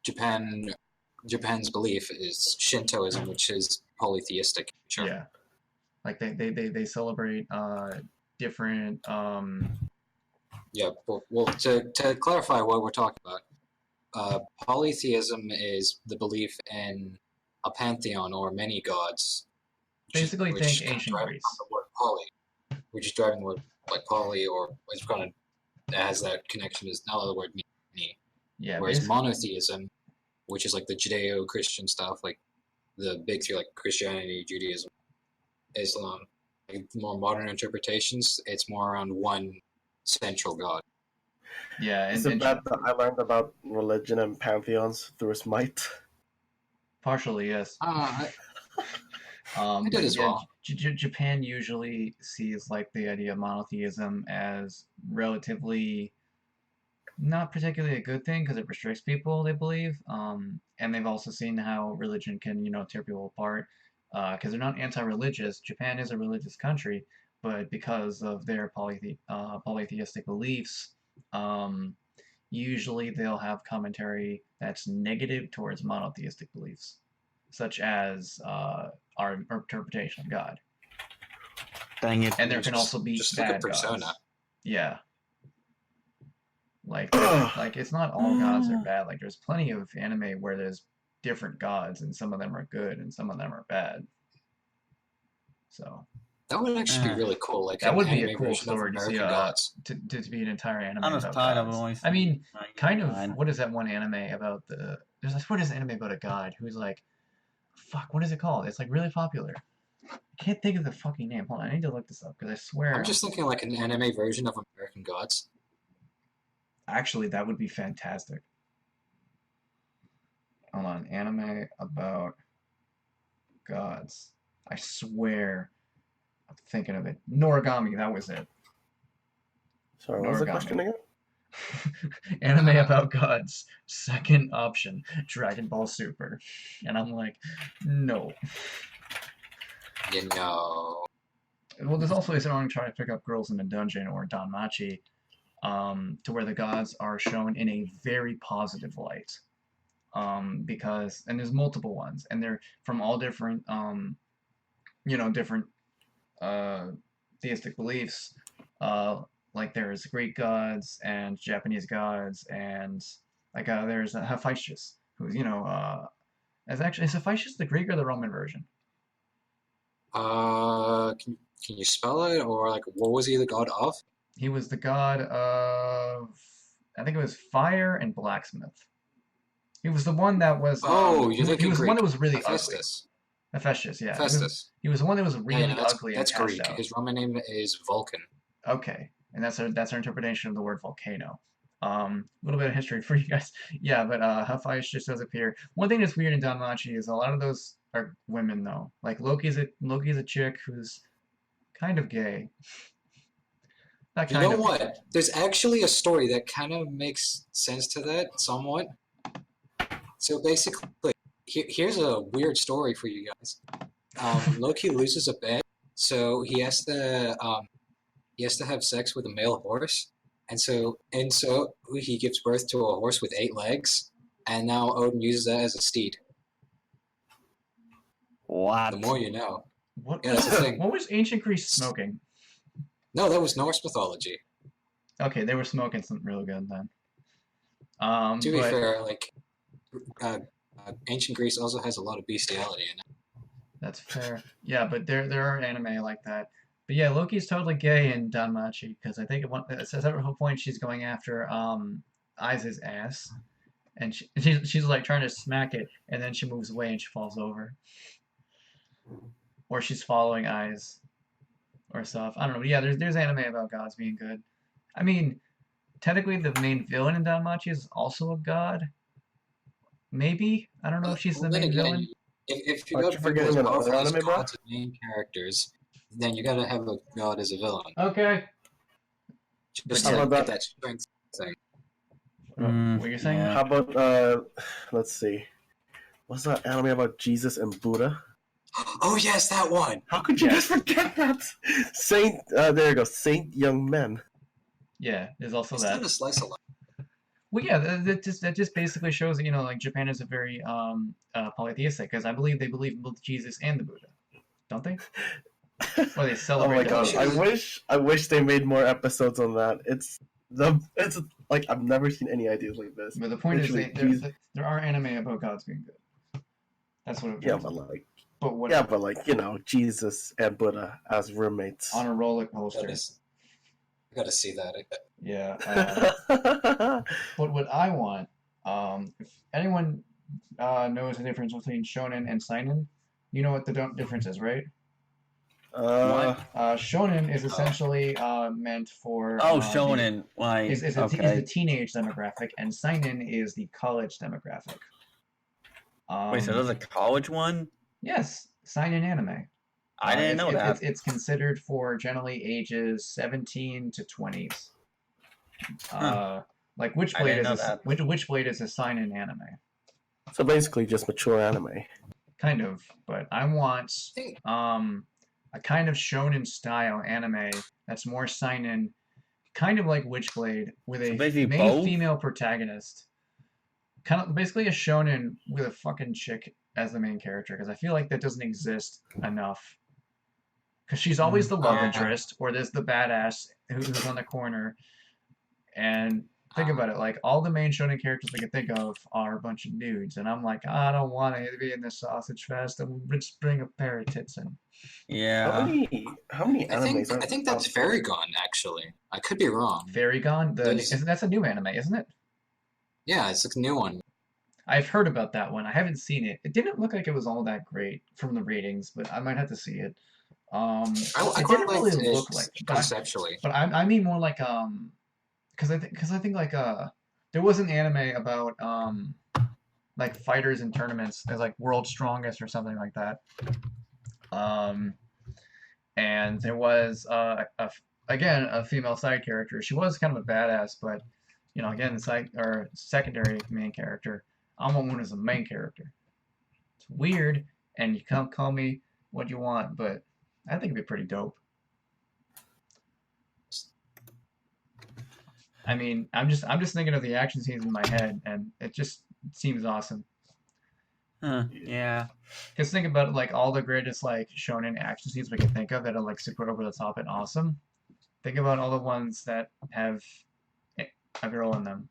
Japan's belief is Shintoism, which is polytheistic. Sure. Yeah, like they celebrate different Yeah. Well, to clarify what we're talking about, polytheism is the belief in a pantheon or many gods, basically think which kind of ancient deriving from Greece. the word poly, which is deriving the word like poly, or it's kind of has that connection is now the word many. Yeah, Whereas basically. monotheism, which is like the Judeo-Christian stuff, like the big three, like Christianity, Judaism, Islam, like more modern interpretations, it's more around one central god. Yeah, Is and, it and bad that I learned about religion and pantheons through Smite? partially yes. I did But as yeah, well. Japan usually sees like the idea of monotheism as relatively not particularly a good thing because it restricts people, they believe. And they've also seen how religion can, tear people apart. Because they're not anti-religious. Japan is a religious country, but because of their polytheistic beliefs, um, usually they'll have commentary that's negative towards monotheistic beliefs, such as our interpretation of God. Dang it. And there can also be Just look at bad Persona. gods. Yeah. Like Ugh. like it's not all gods are bad. Like there's plenty of anime where there's different gods and some of them are good and some of them are bad. So That would actually be really cool, like that an would be a anime cool version of story to see American Gods. to be an entire anime I'm just about tired of gods. always I mean, kind of God. what is that one anime about what is an anime about a god who's like fuck, what is it called? It's like really popular. I can't think of the fucking name. Hold on, I need to look this up because I swear I'm just thinking like an anime version of American Gods. actually that would be fantastic. Hold on, anime about gods. I swear I'm thinking of it. Noragami, that was it. Sorry, what was the Noragami. question again? Anime about gods. Second option, Dragon Ball Super. And I'm like, no. You know. Well, there's also a song trying to pick up girls in a dungeon or Danmachi, to where the gods are shown in a very positive light. Because, and there's multiple ones, and they're from all different, different theistic beliefs. Like there's Greek gods and Japanese gods, and like there's Hephaestus, who's is Hephaestus the Greek or the Roman version? Can you spell it, or like what was he the god of? He was the god of, I think it was fire and blacksmith. He was the one that was Oh, you're he thinking was the one Greek. that was really ugly. Hephaestus. Hephaestus, yeah. Hephaestus. He was the one that was Yeah, really that's ugly and that's cashed Greek. out. His Roman name is Vulcan. Okay, and that's our interpretation of the word volcano. A little bit of history for you guys. Yeah, but Hephaestus does appear. One thing that's weird in Danmachi is a lot of those are women though. Like Loki's a chick who's kind of gay. Not You kind know of. what? There's actually a story that kind of makes sense to that somewhat. So basically, here's a weird story for you guys. Loki loses a bet, so he has to have sex with a male horse, and so he gives birth to a horse with 8 legs, and now Odin uses that as a steed. What? The more you know. What Yeah, that's the thing. what was ancient Greece smoking? No, that was Norse mythology. Okay, they were smoking something real good then. To be But fair, ancient Greece also has a lot of bestiality in it. that's fair. Yeah, but there are anime like that. But yeah, Loki's totally gay in Danmachi because I think at several point she's going after Aiza's ass, and she's like trying to smack it, and then she moves away and she falls over, or she's following Aiz or stuff. I don't know. But yeah, there's anime about gods being good. I mean, technically the main villain in Danmachi is also a god. Maybe I don't know if she's the Then main again, villain. if you Aren't got you people forgetting as another powerful as anime, bro? gods and main characters, then you gotta have a god as a villain. Okay. Just But to yeah. get that strength thing. What you're saying? Yeah. How about let's see, what's that anime about Jesus and Buddha? Oh yes, that one! How could you Yes. guys forget that? Saint, there you go, Saint Young Men. Yeah, there's also It's that. not a slice of life. Well, yeah, that just basically shows that, you know, like Japan is a very polytheistic, because I believe they believe in both Jesus and the Buddha, don't they? Or they Oh celebrate my the god, Buddha. I wish they made more episodes on that. It's like I've never seen any ideas like this. But the point is, Literally, there are anime about gods being good. That's what it yeah, is. but But yeah, whatever. but like, you know, Jesus and Buddha as roommates. On a roller coaster. I gotta see that. Yeah. But what I want, if anyone knows the difference between shonen and seinen, you know what the difference is, right? Shonen is essentially meant for Shonen. Like, is the teenage demographic, and seinen is the college demographic. Wait, so there's a college one? Yes, seinen anime. I didn't know that. It's considered for generally ages 17 to 20s. Like Witchblade is a seinen anime. So basically, just mature anime. Kind of, but I want a kind of shonen style anime that's more seinen, kind of like Witchblade, with a main female protagonist. Kind of basically a shonen with a fucking chick as the main character, because I feel like that doesn't exist enough. Because she's always the love interest, or there's the badass who's on the corner. And think about it, like all the main shonen characters I can think of are a bunch of dudes, and I'm like, I don't want to be in this sausage fest, and we'll just bring a pair of tits in. Yeah. How many animes? I think that's Fairy Gone, actually. I could be wrong. Fairy Gone? That's a new anime, isn't it? Yeah, it's a new one. I've heard about that one. I haven't seen it. It didn't look like it was all that great from the ratings, but I might have to see it. I it quite didn't liked really it look like conceptually. But I mean more like because I think like there was an anime about like fighters in tournaments. There's like World's Strongest or something like that. And there was again a female side character. She was kind of a badass, but you know, again, secondary main character. I want one as a main character. It's weird, and you can't call me what you want, but I think it'd be pretty dope. I mean, I'm just thinking of the action scenes in my head, and it just seems awesome. Yeah. Because think about it, like all the greatest like shonen action scenes we can think of that are like super over the top and awesome. Think about all the ones that have a girl in them.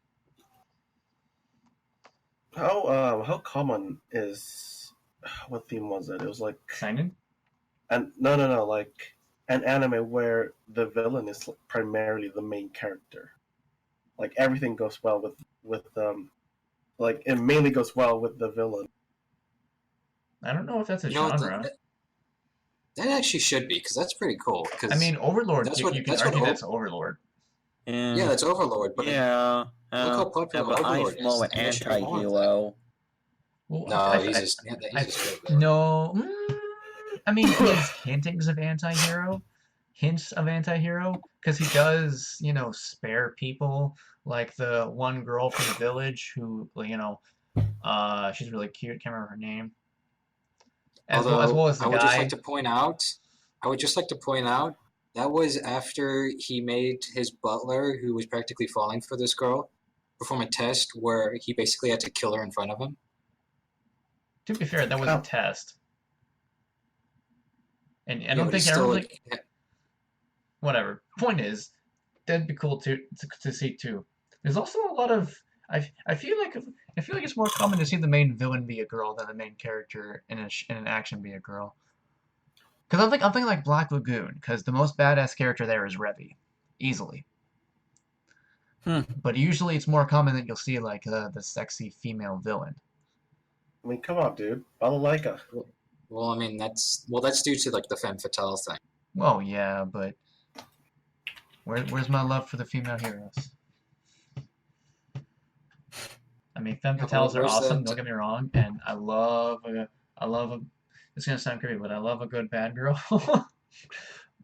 How common is, what theme was it? It was like seinen? And no, like an anime where the villain is primarily the main character. Like everything goes well with like it mainly goes well with the villain. I don't know if that's a genre. That actually should be, because that's pretty cool. Cause I mean, Overlord. That's you can argue that's Overlord. Yeah, that's Overlord. But look how popular Overlord is. more anti-hero. Well, No, he's just good. No, I mean, he has hintings of anti-hero, hints of anti-hero, because he does, you know, spare people, like the one girl from the village who, you know, she's really cute. Can't remember her name. As well as the I would guy. just like to point out that was after he made his butler, who was practically falling for this girl, perform a test where he basically had to kill her in front of him. To be fair, that was a test. And I Yeah, don't but think he's I still don't like think whatever. Point is, that'd be cool to see too. There's also a lot of I feel like it's more common to see the main villain be a girl than the main character in an action be a girl. Because I'm thinking like Black Lagoon, because the most badass character there is Revy, easily. But usually it's more common that you'll see like the sexy female villain. I mean, come on, dude. Balalaika. well, I mean that's due to like the femme fatale thing. Well, yeah, but where's my love for the female heroes? I mean, femme fatales are where's awesome. that- Don't get me wrong, and I love a. It's gonna sound creepy, but I love a good bad girl.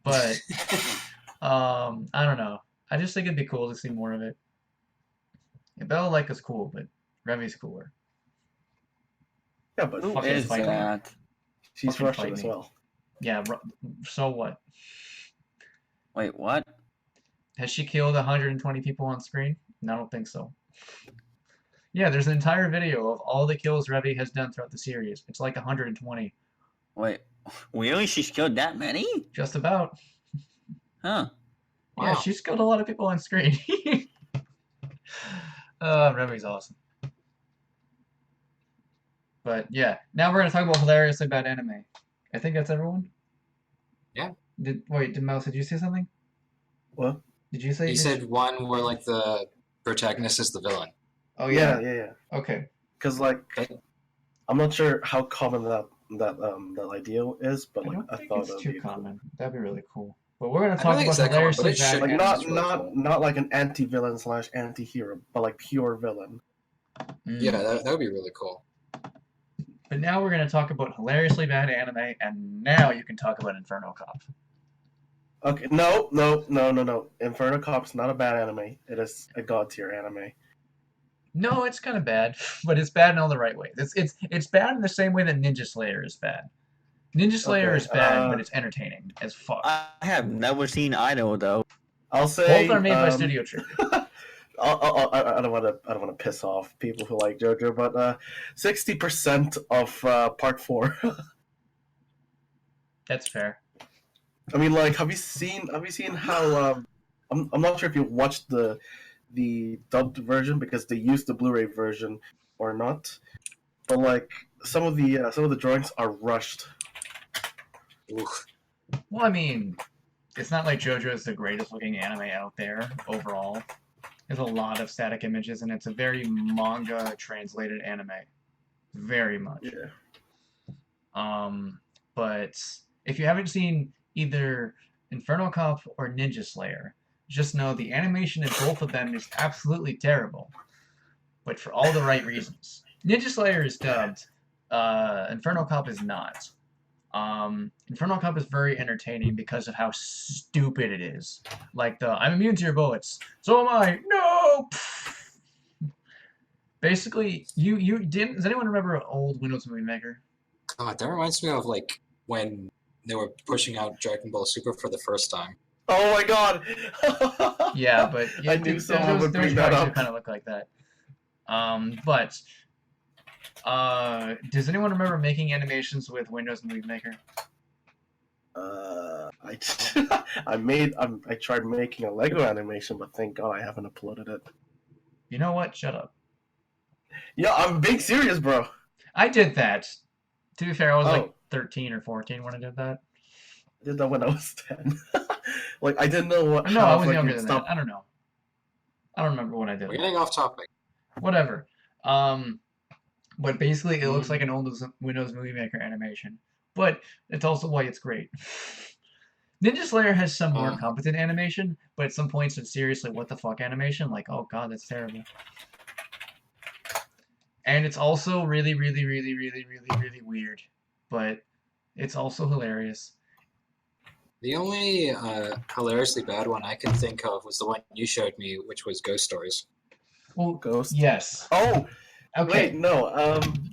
But I don't know. I just think it'd be cool to see more of it. Yeah, Balalaika's cool, but Revy's cooler. Yeah, but Who Fucking is fight me. that? she's fucking Russian fight as me. well. Yeah, so what? Wait, what? Has she killed 120 people on screen? No, I don't think so. Yeah, there's an entire video of all the kills Revy has done throughout the series. It's like 120. Wait, really? She's killed that many? Just about. Huh. Yeah, Wow. she's killed a lot of people on screen. Revy's awesome. But yeah, now we're gonna talk about hilariously bad anime. I think that's everyone. Yeah. Did Mouse? Did you say something? What? Did you say? He said one where like the protagonist is the villain. Oh Yeah, yeah. yeah, yeah. Okay. Because like, Okay. I'm not sure how common that idea is, but I like, don't I think thought it's it would too be common. That'd be really cool. But we're gonna I don't talk think about it's that common, but hilariously it should bad. be. like It's really cool. not like an anti-villain / anti-hero, but like pure villain. Yeah, that would be really cool. But now we're gonna talk about hilariously bad anime, and now you can talk about Inferno Cop. Okay, no. Inferno Cop's not a bad anime. It is a god tier anime. No, it's kind of bad, but it's bad in all the right ways. It's bad in the same way that Ninja Slayer is bad. Ninja Slayer Okay, is bad, but it's entertaining as fuck. I have never seen Idol though. I'll say Both are made by Studio Trigger. I don't want to piss off people who like JoJo, but 60% of Part 4. That's fair. I mean, like, have you seen how I'm not sure if you watched the dubbed version because they used the Blu-ray version or not, but like some of the drawings are rushed. Oof. Well, I mean, it's not like JoJo is the greatest looking anime out there overall. There's a lot of static images, and it's a very manga translated anime. Very much. Yeah. But if you haven't seen either Inferno Cop or Ninja Slayer, just know the animation in both of them is absolutely terrible. But for all the right reasons. Ninja Slayer is dubbed. Inferno Cop is not. Inferno Cop is very entertaining because of how stupid it is. Like the I'm immune to your bullets. So am I. No. Basically, you didn't. Does anyone remember old Windows Movie Maker? God, that reminds me of like when they were pushing out Dragon Ball Super for the first time. Oh my god. Yeah, but I knew someone would bring that up. Kind of look like that. But does anyone remember making animations with Windows Movie Maker? I tried making a Lego animation, but thank God I haven't uploaded it. You know what? Shut up. Yeah, I'm being serious, bro. I did that. To be fair, I was like Oh. 13 or 14 when I did that. I did that when I was 10. Like, I didn't know what. No, how I was fucking younger than stop- that. I don't know. I don't remember when I did We're it. getting off topic. Whatever. But basically, it looks like an old Windows Movie Maker animation. But it's also why it's great. Ninja Slayer has some more competent animation, but at some points it's seriously what the fuck animation. Like, oh god, that's terrible. And it's also really, really, really, really, really, really weird. But it's also hilarious. The only hilariously bad one I can think of was the one you showed me, which was Ghost Stories. Well, Ghost? yes. Oh, Okay. wait, no.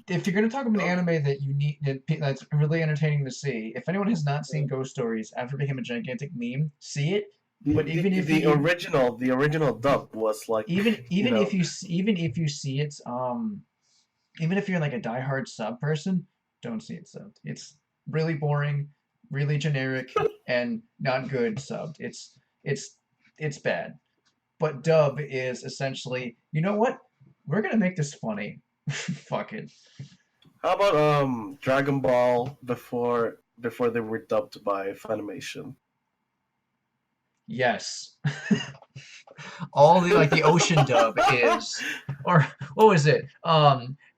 If you're gonna talk about an anime that you need that's really entertaining to see, if anyone has not seen Ghost Stories after it became a gigantic meme, see it. But even if the you- original dub was like Even you know, if you see it, even if you're like a diehard sub person, don't see it subbed. It's really boring. really generic and not good subbed. It's bad. But dub is essentially, you know what? We're gonna make this funny. Fuck it. How about Dragon Ball before they were dubbed by Funimation? Yes. All the like the ocean dub is, or what was it?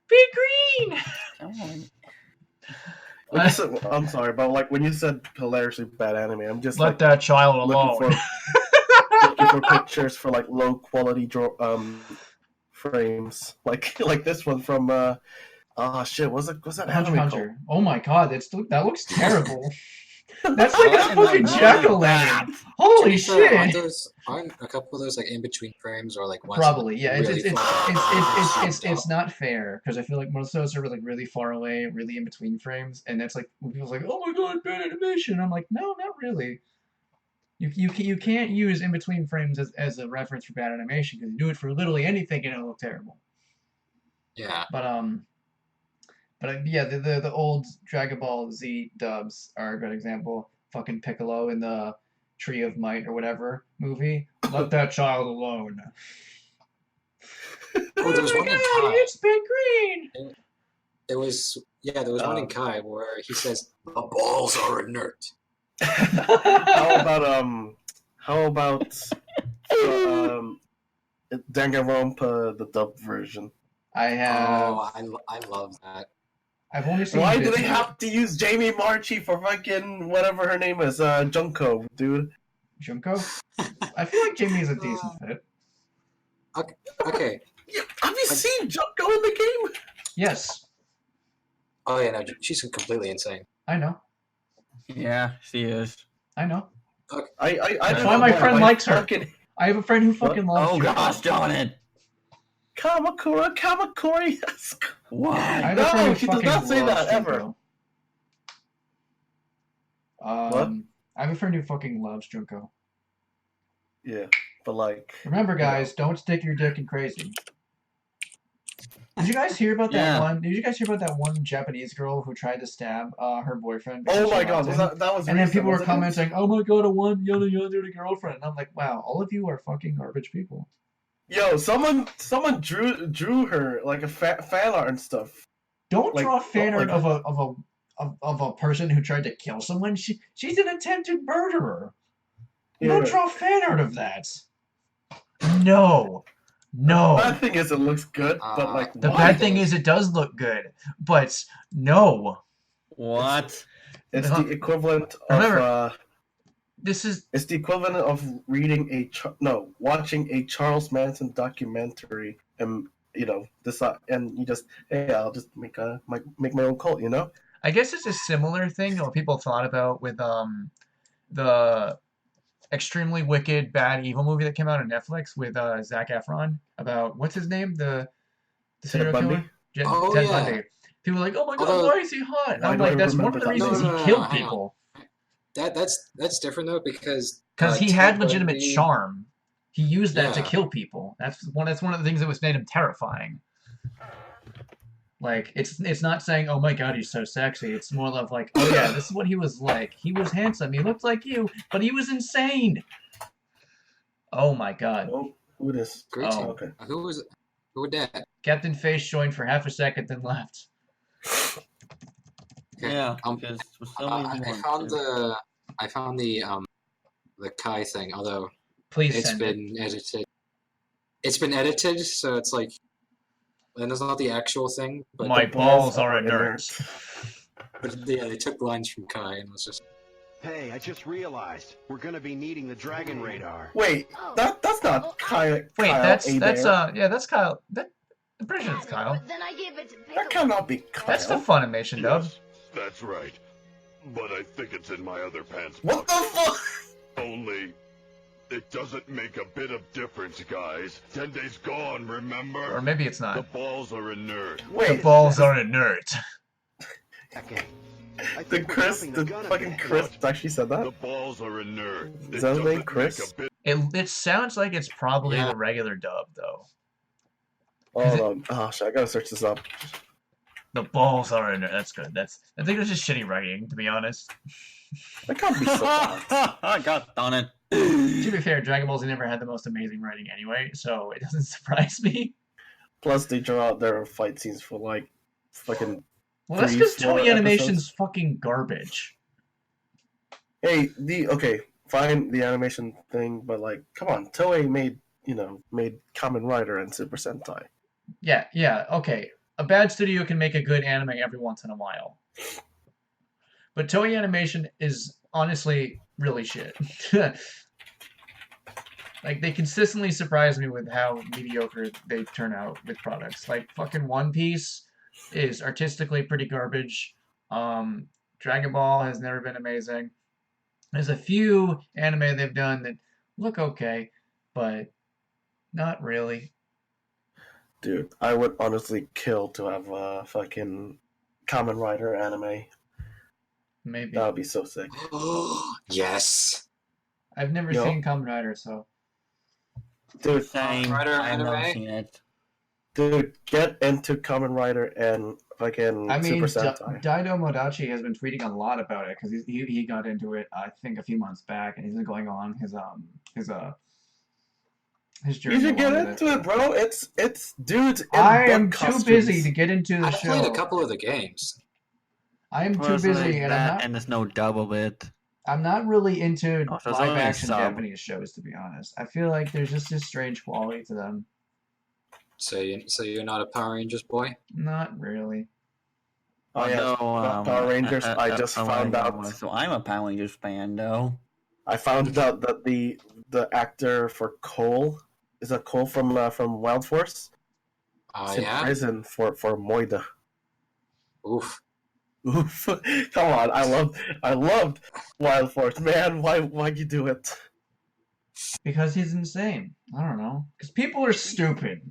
Big Green. Come on. When you said, I'm sorry, but like when you said hilariously bad anime, I'm just Let like that child alone. looking for pictures for like low quality frames, like this one from shit, was that Hunter anime Hunter. Oh my god, that looks terrible. That's like a What? fucking No, jack-o'-lantern. To Holy be fair, shit. aren't a couple of those like in between frames or like ones Probably, yeah. really far It's not fair because I feel like most of those are like really far away, really in between frames, and that's like when people's like, "Oh my god, bad animation." I'm like, no, not really. You can't use in between frames as a reference for bad animation because you do it for literally anything and it'll look terrible. Yeah. But yeah, the old Dragon Ball Z dubs are a good example. Fucking Piccolo in the Tree of Might or whatever movie. Let that child alone. Oh, there was one in God, Kai. it's Big Green. There was one in Kai where he says the balls are inert. How about Danganronpa, the dub version? I have. Oh, I love that. I've only seen. Why do bits they of it. have to use Jamie Marchi for fucking whatever her name is? Junko, dude. Junko? I feel like Jamie's a decent fit. Okay. Have you seen Junko in the game? Yes, Oh yeah, no, she's completely insane. I know. Yeah, she is. I know. I That's don't why know my friend likes her. fucking- I have a friend who fucking loves Oh Junko. gosh, darn it! Kamakura, yes. I Why? have No, a friend who she does fucking not say loves that, ever. Junko. I have a friend who fucking loves Junko. Yeah, but like... Remember, guys, don't stick your dick in crazy. Did you guys hear about that one? Did you guys hear about that one Japanese girl who tried to stab her boyfriend? because Oh she my god, loved was him? that was And then recent, people were wasn't it? commenting, "Oh my god, a one yada yada girlfriend." And I'm like, wow, all of you are fucking garbage people. Yo, someone drew her like a fan art and stuff. Don't Like, draw fan oh art my of a person who tried to kill someone. She's an attempted murderer. You Yeah. don't draw fan art of that. No. No. The bad thing is it looks good, but like The why? bad thing is it does look good, but no. What? It's the equivalent Remember- of This is it's the equivalent of watching a Charles Manson documentary, and and you just, hey, I'll just make my own cult, I guess it's a similar thing what people thought about with the extremely wicked bad evil movie that came out on Netflix with Zac Efron about what's his name, the serial Bundy? killer Oh, Ted yeah. Bundy. People were like, oh my god, Although- why is he hot? And Why I'm do like, I that's one remember of the that reasons movie? he killed hang on. people That's different though because because he Ted had legitimate Bundy- charm. He used that to Yeah. kill people. That's one of the things that was made him terrifying. Like it's not saying, oh my god, he's so sexy. It's more of like, oh yeah, this is what he was like. He was handsome. He looked like you, but he was insane. Oh my god. Oh, who it is? Great Oh. team. Okay. Who was that? Captain Face joined for half a second, then left. Okay, Yeah, um, because for some reason I found the Kai thing, although Please it's send it. been edited. It's been edited, so it's like, and it's not the actual thing, but My the balls balls are are inert. but yeah, they took lines from Kai and was just Hey, I just realized we're gonna be needing the dragon radar. Wait, that's not Kyle. Wait, Kyle that's Adair. yeah, that's Kyle. I'm pretty sure it's Kyle. But then I gave it to That Piccolo. cannot be Kyle. That's the Funimation dub. Yes, that's right. But I think it's in my other pants What the pocket. fuck? Only, it doesn't make a bit of difference, guys. 10 days gone, remember? Or maybe it's The not. balls are inert. The Wait, balls are inert. Okay. I the think we're Chris, jumping the gun a fucking bit. Chris actually said The that. balls are inert. It Is that his name, doesn't Chris? make a bit. It sounds like it's probably Yeah. the regular dub though. Hold on. Oh shit, I gotta search this up. The balls are in there. That's good. I think it's just shitty writing, to be honest. That can't be so bad. God darn it. To be fair, Dragon Ball Z never had the most amazing writing anyway, so it doesn't surprise me. Plus, they draw out their fight scenes for like fucking. Well, that's 3, because 4 Toei Animation's episodes. fucking garbage. Hey, fine the animation thing, but like, come on, Toei made Kamen Rider and Super Sentai. Yeah, okay. A bad studio can make a good anime every once in a while. But Toei Animation is honestly really shit. Like, they consistently surprise me with how mediocre they turn out with products. Like, fucking One Piece is artistically pretty garbage. Dragon Ball has never been amazing. There's a few anime they've done that look okay, but not really. Dude, I would honestly kill to have a fucking Kamen Rider anime. Maybe. That would be so sick. Yes. I've never Yo. seen Kamen Rider, so. Dude, Same. Rider I have never anime? seen it. Dude, get into Kamen Rider and fucking I mean, Super Sentai. Daido Modachi has been tweeting a lot about it because he got into it, I think, a few months back, and he's been going on his journey. You should get along with into it, bro. It's dudes. In I am butt too costumes. busy to get into the I've show. played a couple of the games. I am too Personally, busy, and that, and there's no dub of it. I'm not really into Oh, so it's live only a action sub. Japanese shows, to be honest. I feel like there's just this strange quality to them. So you're not a Power Rangers boy? Not really. Oh yeah, Power Rangers. I just found out. So I'm a Power Rangers fan, though. I found out that the actor for Cole is that Cole from Wild Force. He's in Yeah? prison for Moida. Oof. Oof. Come on, I loved Wild Force, man. Why'd you do it? Because he's insane. I don't know. Because people are stupid.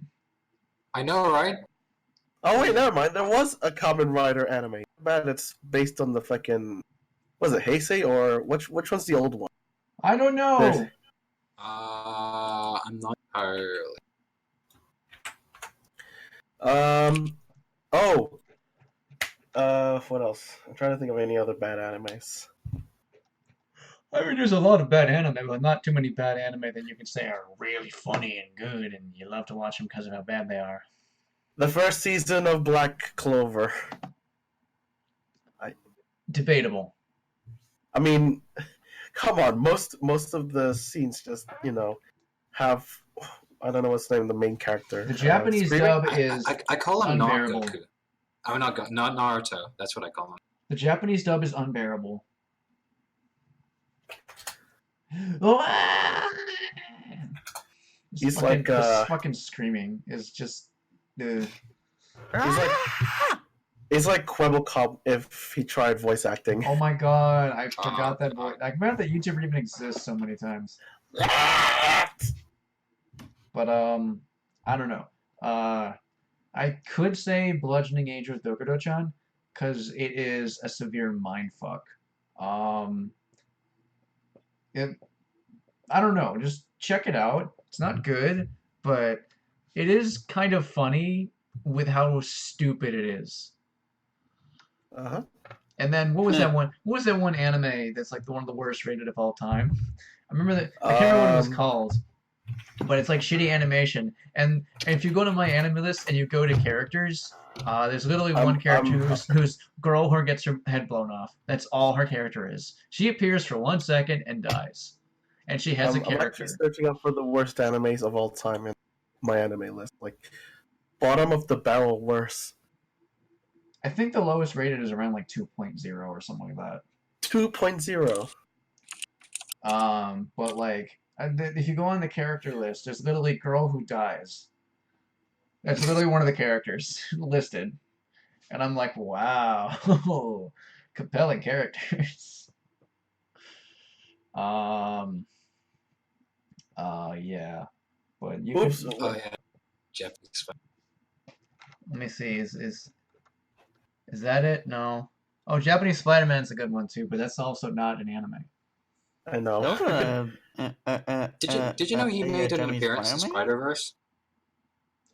I know, right? Oh wait, never mind. There was a Kamen Rider anime. Bad, it's based on the fucking. Was it Heisei or which one's the old one? I don't know. There's- I'm not entirely. Oh. What else? I'm trying to think of any other bad animes. I mean, there's a lot of bad anime, but not too many bad anime that you can say are really funny and good, and you love to watch them because of how bad they are. The first season of Black Clover. Debatable. I mean, come on. Most of the scenes just have I don't know what's the name of the main character. The Japanese screaming. dub is I call him not unbearable. Goku. I'm not Naruto. That's what I call him. The Japanese dub is unbearable. He's like, this fucking screaming is just. He's like Quebblecop if he tried voice acting. Oh my god! I forgot that voice. I forgot that YouTuber even exists so many times. But I don't know. I could say Bludgeoning Age with Dokudo-chan because it is a severe mindfuck. I don't know. Just check it out. It's not good, but it is kind of funny with how stupid it is. Uh-huh. And then what was that one? What was that one anime that's like one of the worst rated of all time? I remember that. I can't remember what it was called, but it's like shitty animation. And if you go to my anime list and you go to characters, there's literally one character who's girl who gets her head blown off. That's all her character is. She appears for 1 second and dies, and she has a I'm character. actually searching up for the worst animes of all time in my anime list. Like bottom of the barrel worst. I think the lowest rated is around like 2.0 or something like that. 2.0. But like, if you go on the character list, there's literally girl who dies. That's literally one of the characters listed, and I'm like, wow, compelling characters. Yeah, but you. Oops. Oh yeah, Japanese. Let me see. Is that it? No. Oh, Japanese Spider-Man's a good one too, but that's also not an anime. I know. Did you know he made an appearance in Spider-Verse?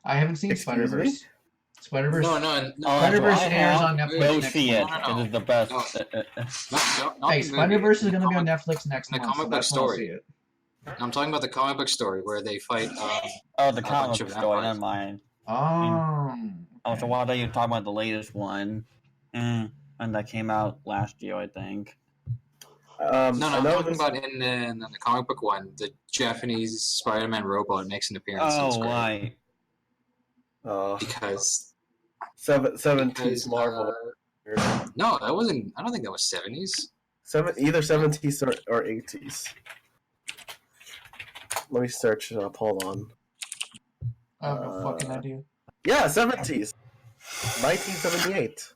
I haven't seen Excuse me? Spider-Verse. Spider-Verse. No, Spider-Verse I airs have. on Netflix Go next see month. it. It is the best. Not Hey, the movie. Spider-Verse is The going to be on comic- Netflix next the month, so comic book that's when I'll see story. it. I'm talking about the comic book story where they fight Oh, the a bunch comic of story. vampires. Never mind. Oh. So why don't you talk about the latest one? And that came out last year, I think. No, I I'm know talking this. about in the comic book one, the Japanese Spider-Man robot makes an appearance. And it's Oh, great right. because 70s Marvel. no, that wasn't. I don't think that was 70s. Either 70s or 80s. Let me search it up. Hold on. I have no fucking idea. Yeah, 70s. 1978.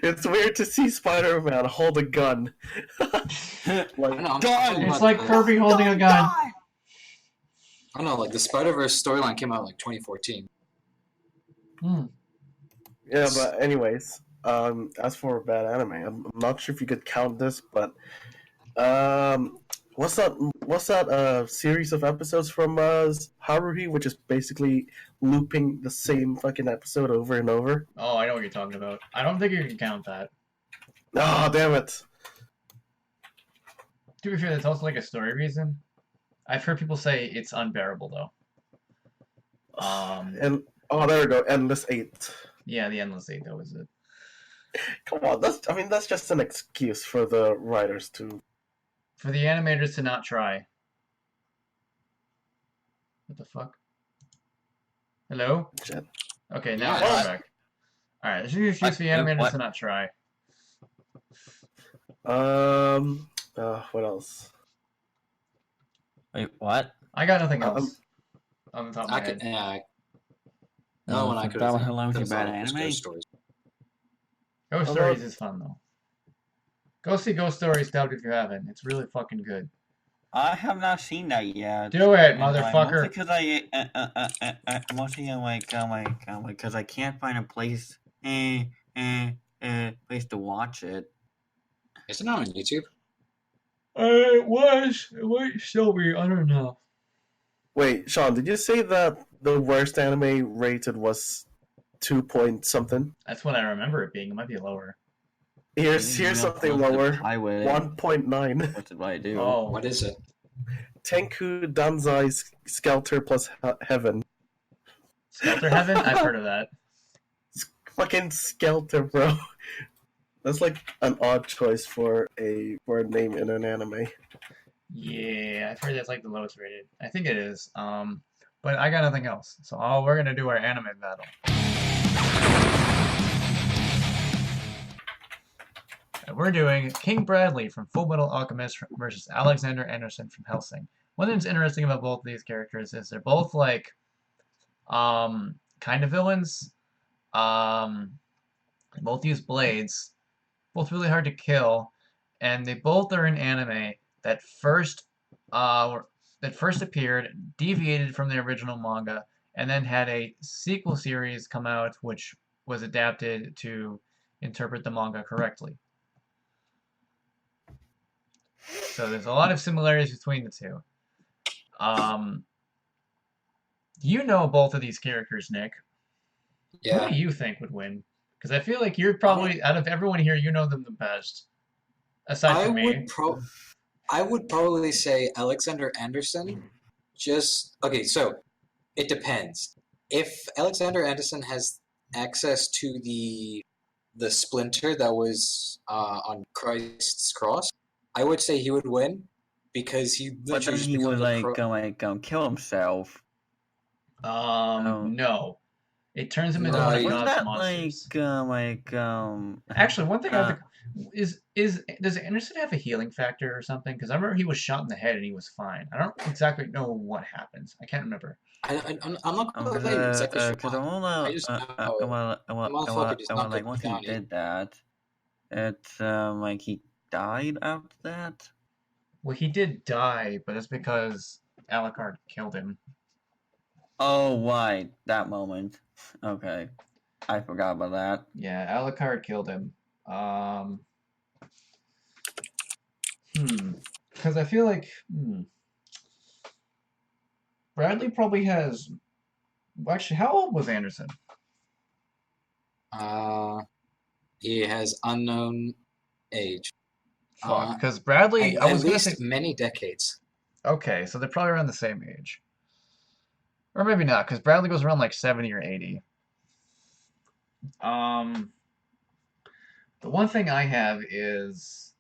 It's weird to see Spider-Man hold a gun. I know, I'm Done! talking It's about like the- Kirby holding a gun. I know, like the Spider-Verse storyline came out like 2014. Yeah, but anyways, as for bad anime, I'm not sure if you could count this, but what's that series of episodes from Haruhi, which is basically looping the same fucking episode over and over? Oh, I know what you're talking about. I don't think you can count that. Ah, damn it. To be fair, that's also like a story reason. I've heard people say it's unbearable though. And there we go, Endless 8. Yeah, the Endless 8, that was it. Come on, that's just an excuse for the writers to. For the animators to not try. What the fuck? Hello? Shit. Okay, now Yeah. I'm back. Alright, this is an excuse for the animators What? to not try. What else? Wait, what? I got nothing else on the top of my head. No one I could that have. was Hellsing bad anime? Stories. Ghost Stories is fun though. Go see Ghost Stories, dubbed if you haven't. It's really fucking good. I have not seen that yet. Do it, And, motherfucker. Mostly because I can't find a place place to watch it. Isn't it on YouTube? It was. It might still be. I don't know. Wait, Sean, did you say that the worst anime rated was 2 point something? That's what I remember it being. It might be lower. Here's something lower. 1.9. What did I do? Oh. What is it? Tenku Danzai Skelter plus Heaven. Skelter Heaven? I've heard of that. Fucking Skelter, bro. That's like an odd choice for a name in an anime. Yeah, I've heard that's like the lowest rated. I think it is. But I got nothing else. So we're gonna do our anime battle. And we're doing King Bradley from Full Metal Alchemist versus Alexander Anderson from Hellsing. One thing that's interesting about both of these characters is they're both like kind of villains. Both use blades, both really hard to kill, and they both are in anime that first appeared, deviated from the original manga, and then had a sequel series come out which was adapted to interpret the manga correctly. So there's a lot of similarities between the two. You know both of these characters, Nick. Yeah. Who do you think would win? Because I feel like you're probably, out of everyone here, you know them the best. Aside from me. I would probably say Alexander Anderson. Okay, so it depends. If Alexander Anderson has access to the splinter that was on Christ's cross, I would say he would win because he But then literally just he would becomes kill himself. No. It turns him into No, one of wasn't God's that monsters. Actually, one thing I have to... Does Anderson have a healing factor or something? Because I remember he was shot in the head and he was fine. I don't exactly know what happens. I can't remember. I'm not completely exactly sure. Because I just know motherfucker does not like get once he down did that, it's like he died after that. Well, he did die, but it's because Alucard killed him. Oh, right, that moment. Okay, I forgot about that. Yeah, Alucard killed him. Because I feel like, Bradley probably has Actually, how old was Anderson? He has unknown age. Fuck, because Bradley, I At was gonna say, least many decades. okay, so they're probably around the same age. Or maybe not, because Bradley goes around like 70 or 80. The one thing I have is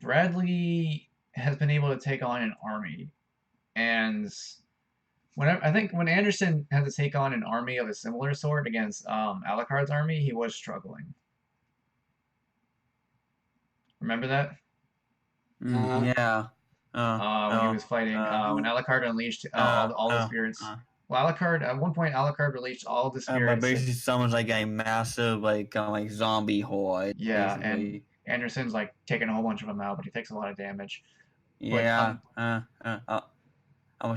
Bradley has been able to take on an army, and I think when Anderson had to take on an army of a similar sort against Alucard's army, he was struggling. Remember that? Yeah. When he was fighting, when Alucard unleashed all the spirits. Well, Alucard, at one point, Alucard released all the But spirits. basically, someone's like a massive, like zombie horde. Yeah, basically. and Anderson's like taking a whole bunch of them out, but he takes a lot of damage. Yeah.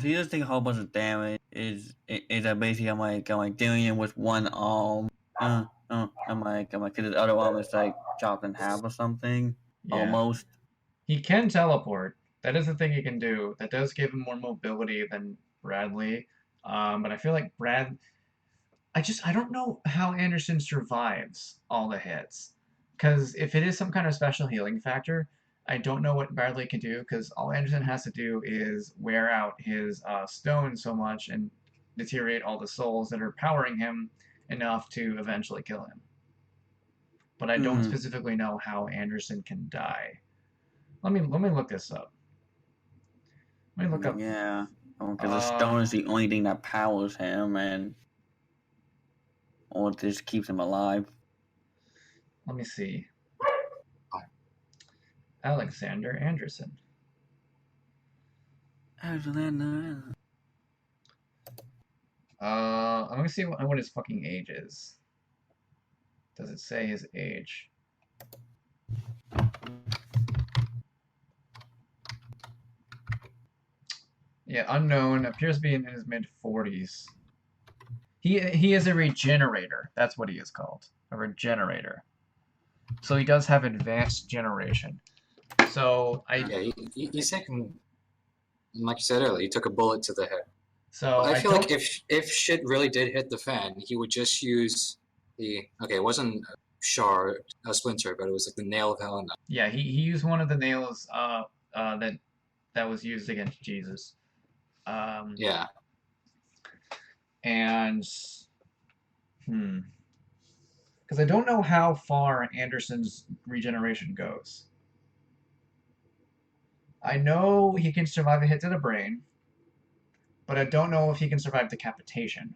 He does take a whole bunch of damage. Is that basically I'm like doing it with one arm. I'm like, cause the other arm is like chopped in half or something. Yeah. Almost. He can teleport. That is the thing he can do. That does give him more mobility than Bradley. But I feel like I don't know how Anderson survives all the hits. Because if it is some kind of special healing factor, I don't know what Bradley can do, because all Anderson has to do is wear out his stone so much and deteriorate all the souls that are powering him enough to eventually kill him. But I don't specifically know how Anderson can die. Let me look this up. Let me look up. Yeah. Because the stone is the only thing that powers him, or just keeps him alive. Let me see. Alexander Anderson. Alexander. I'm gonna see what his fucking age is. Does it say his age? Yeah, unknown. Appears to be in his mid-40s. He is a regenerator. That's what he is called. A regenerator. So he does have advanced generation. So he's taken, like you said earlier, he took a bullet to the head. So I feel like if shit really did hit the fan, he would just use it wasn't a splinter, but it was like the nail of Helena. Yeah, he used one of the nails that was used against Jesus. Yeah. And because I don't know how far Anderson's regeneration goes. I know he can survive a hit to the brain, but I don't know if he can survive decapitation.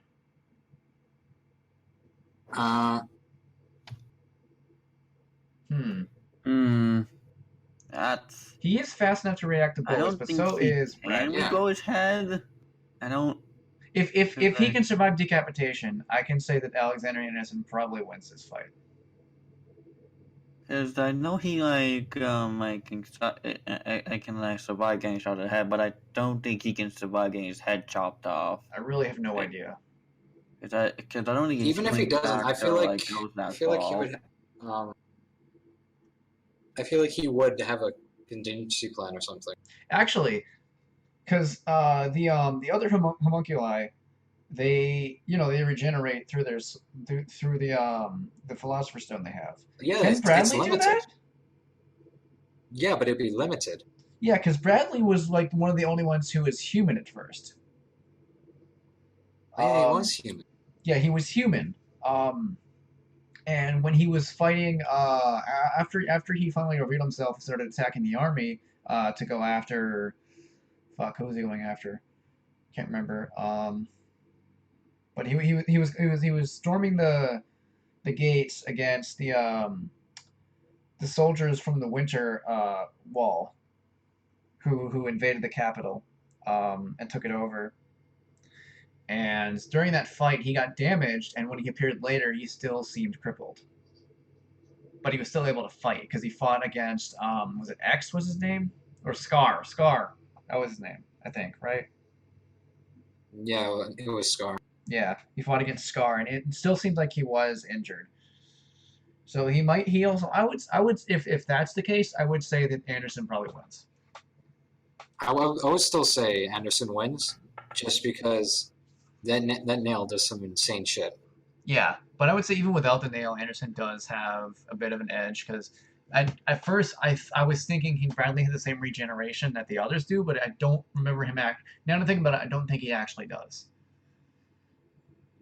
That's. He is fast enough to react to bullets, but so is Bradley. Can go his head. I don't. If he can survive decapitation, I can say that Alexander Anderson probably wins this fight. Because I know he I can survive getting shot in the head, but I don't think he can survive getting his head chopped off. I really have no idea. Because I don't think even if he doesn't, I feel like he would. I feel like he would have a contingency plan or something. Actually, because the other homunculi, they regenerate through through the Philosopher's Stone they have. Yeah, Can Bradley do that? Yeah, but it'd be limited. Yeah, because Bradley was like one of the only ones who was human at first. Yeah, he was human. Yeah, he was human. And when he was fighting, after he finally revealed himself and started attacking the army to go after, who was he going after? Can't remember. But he was storming the gates against the soldiers from the Winter Wall, who invaded the capital and took it over. And during that fight, he got damaged, and when he appeared later, he still seemed crippled. But he was still able to fight, because he fought against, was it X was his name? Or Scar. Scar. That was his name, I think, right? Yeah, it was Scar. Yeah, he fought against Scar, and it still seemed like he was injured. So I would, if that's the case, I would say that Anderson probably wins. I would still say Anderson wins, just because That nail does some insane shit. Yeah, but I would say even without the nail, Anderson does have a bit of an edge because at first I was thinking he Bradley had the same regeneration that the others do, but I don't remember him act. Now that I think about it, I don't think he actually does.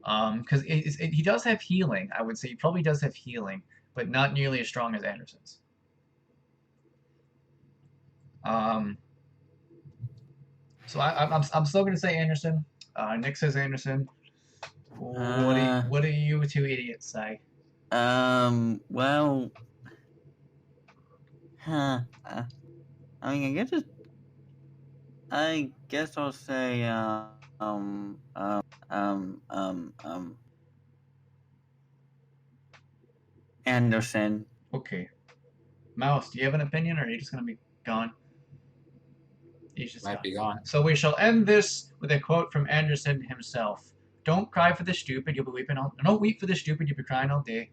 Because he does have healing. I would say he probably does have healing, but not nearly as strong as Anderson's. So I'm still gonna say Anderson. Nick says Anderson. What do you two idiots say? Well, I guess I'll say, Anderson. Okay. Mouse, do you have an opinion, or are you just gonna be gone? He's just Might be gone. So we shall end this with a quote from Anderson himself. Don't cry for the stupid, you'll be weeping all. Don't weep for the stupid, you'll be crying all day.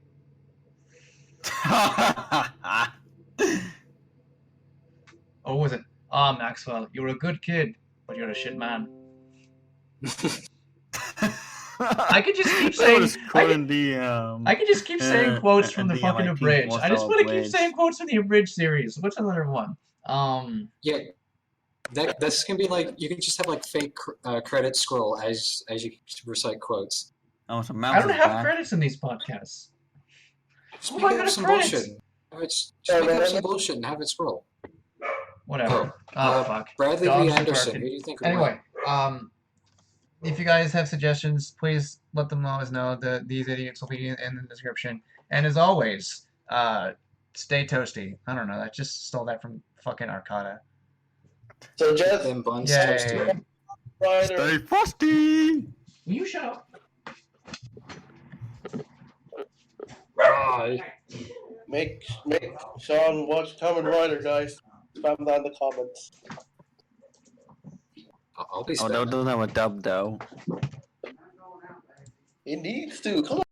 Or was it? Ah, Maxwell, you were a good kid, but you're a shit man. I could just keep saying. I could just keep saying quotes from the fucking abridged. I just want to keep saying quotes from the abridged series. What's another one? Yeah, that's gonna be like you can just have like fake credit scroll as you recite quotes. Oh, so I don't have credits in these podcasts. Just Oh make my up God, some credits! bullshit. Just make up some bullshit and have it scroll. Whatever. Oh, fuck. Bradley Dogs v. are Anderson. barking. Who do you think would Anyway, win? if you guys have suggestions, please let them know. These idiots will be in the description. And as always, stay toasty. I don't know. I just stole that from fucking Arcada. So Jeff, Them buns Yay. toasty. Stay frosty! Will you shut up? Bye. make Sean watch Kamen Rider, guys. Spam that in the comments. I'll be Oh, spamming. don't have a dub though. He needs to. Come on.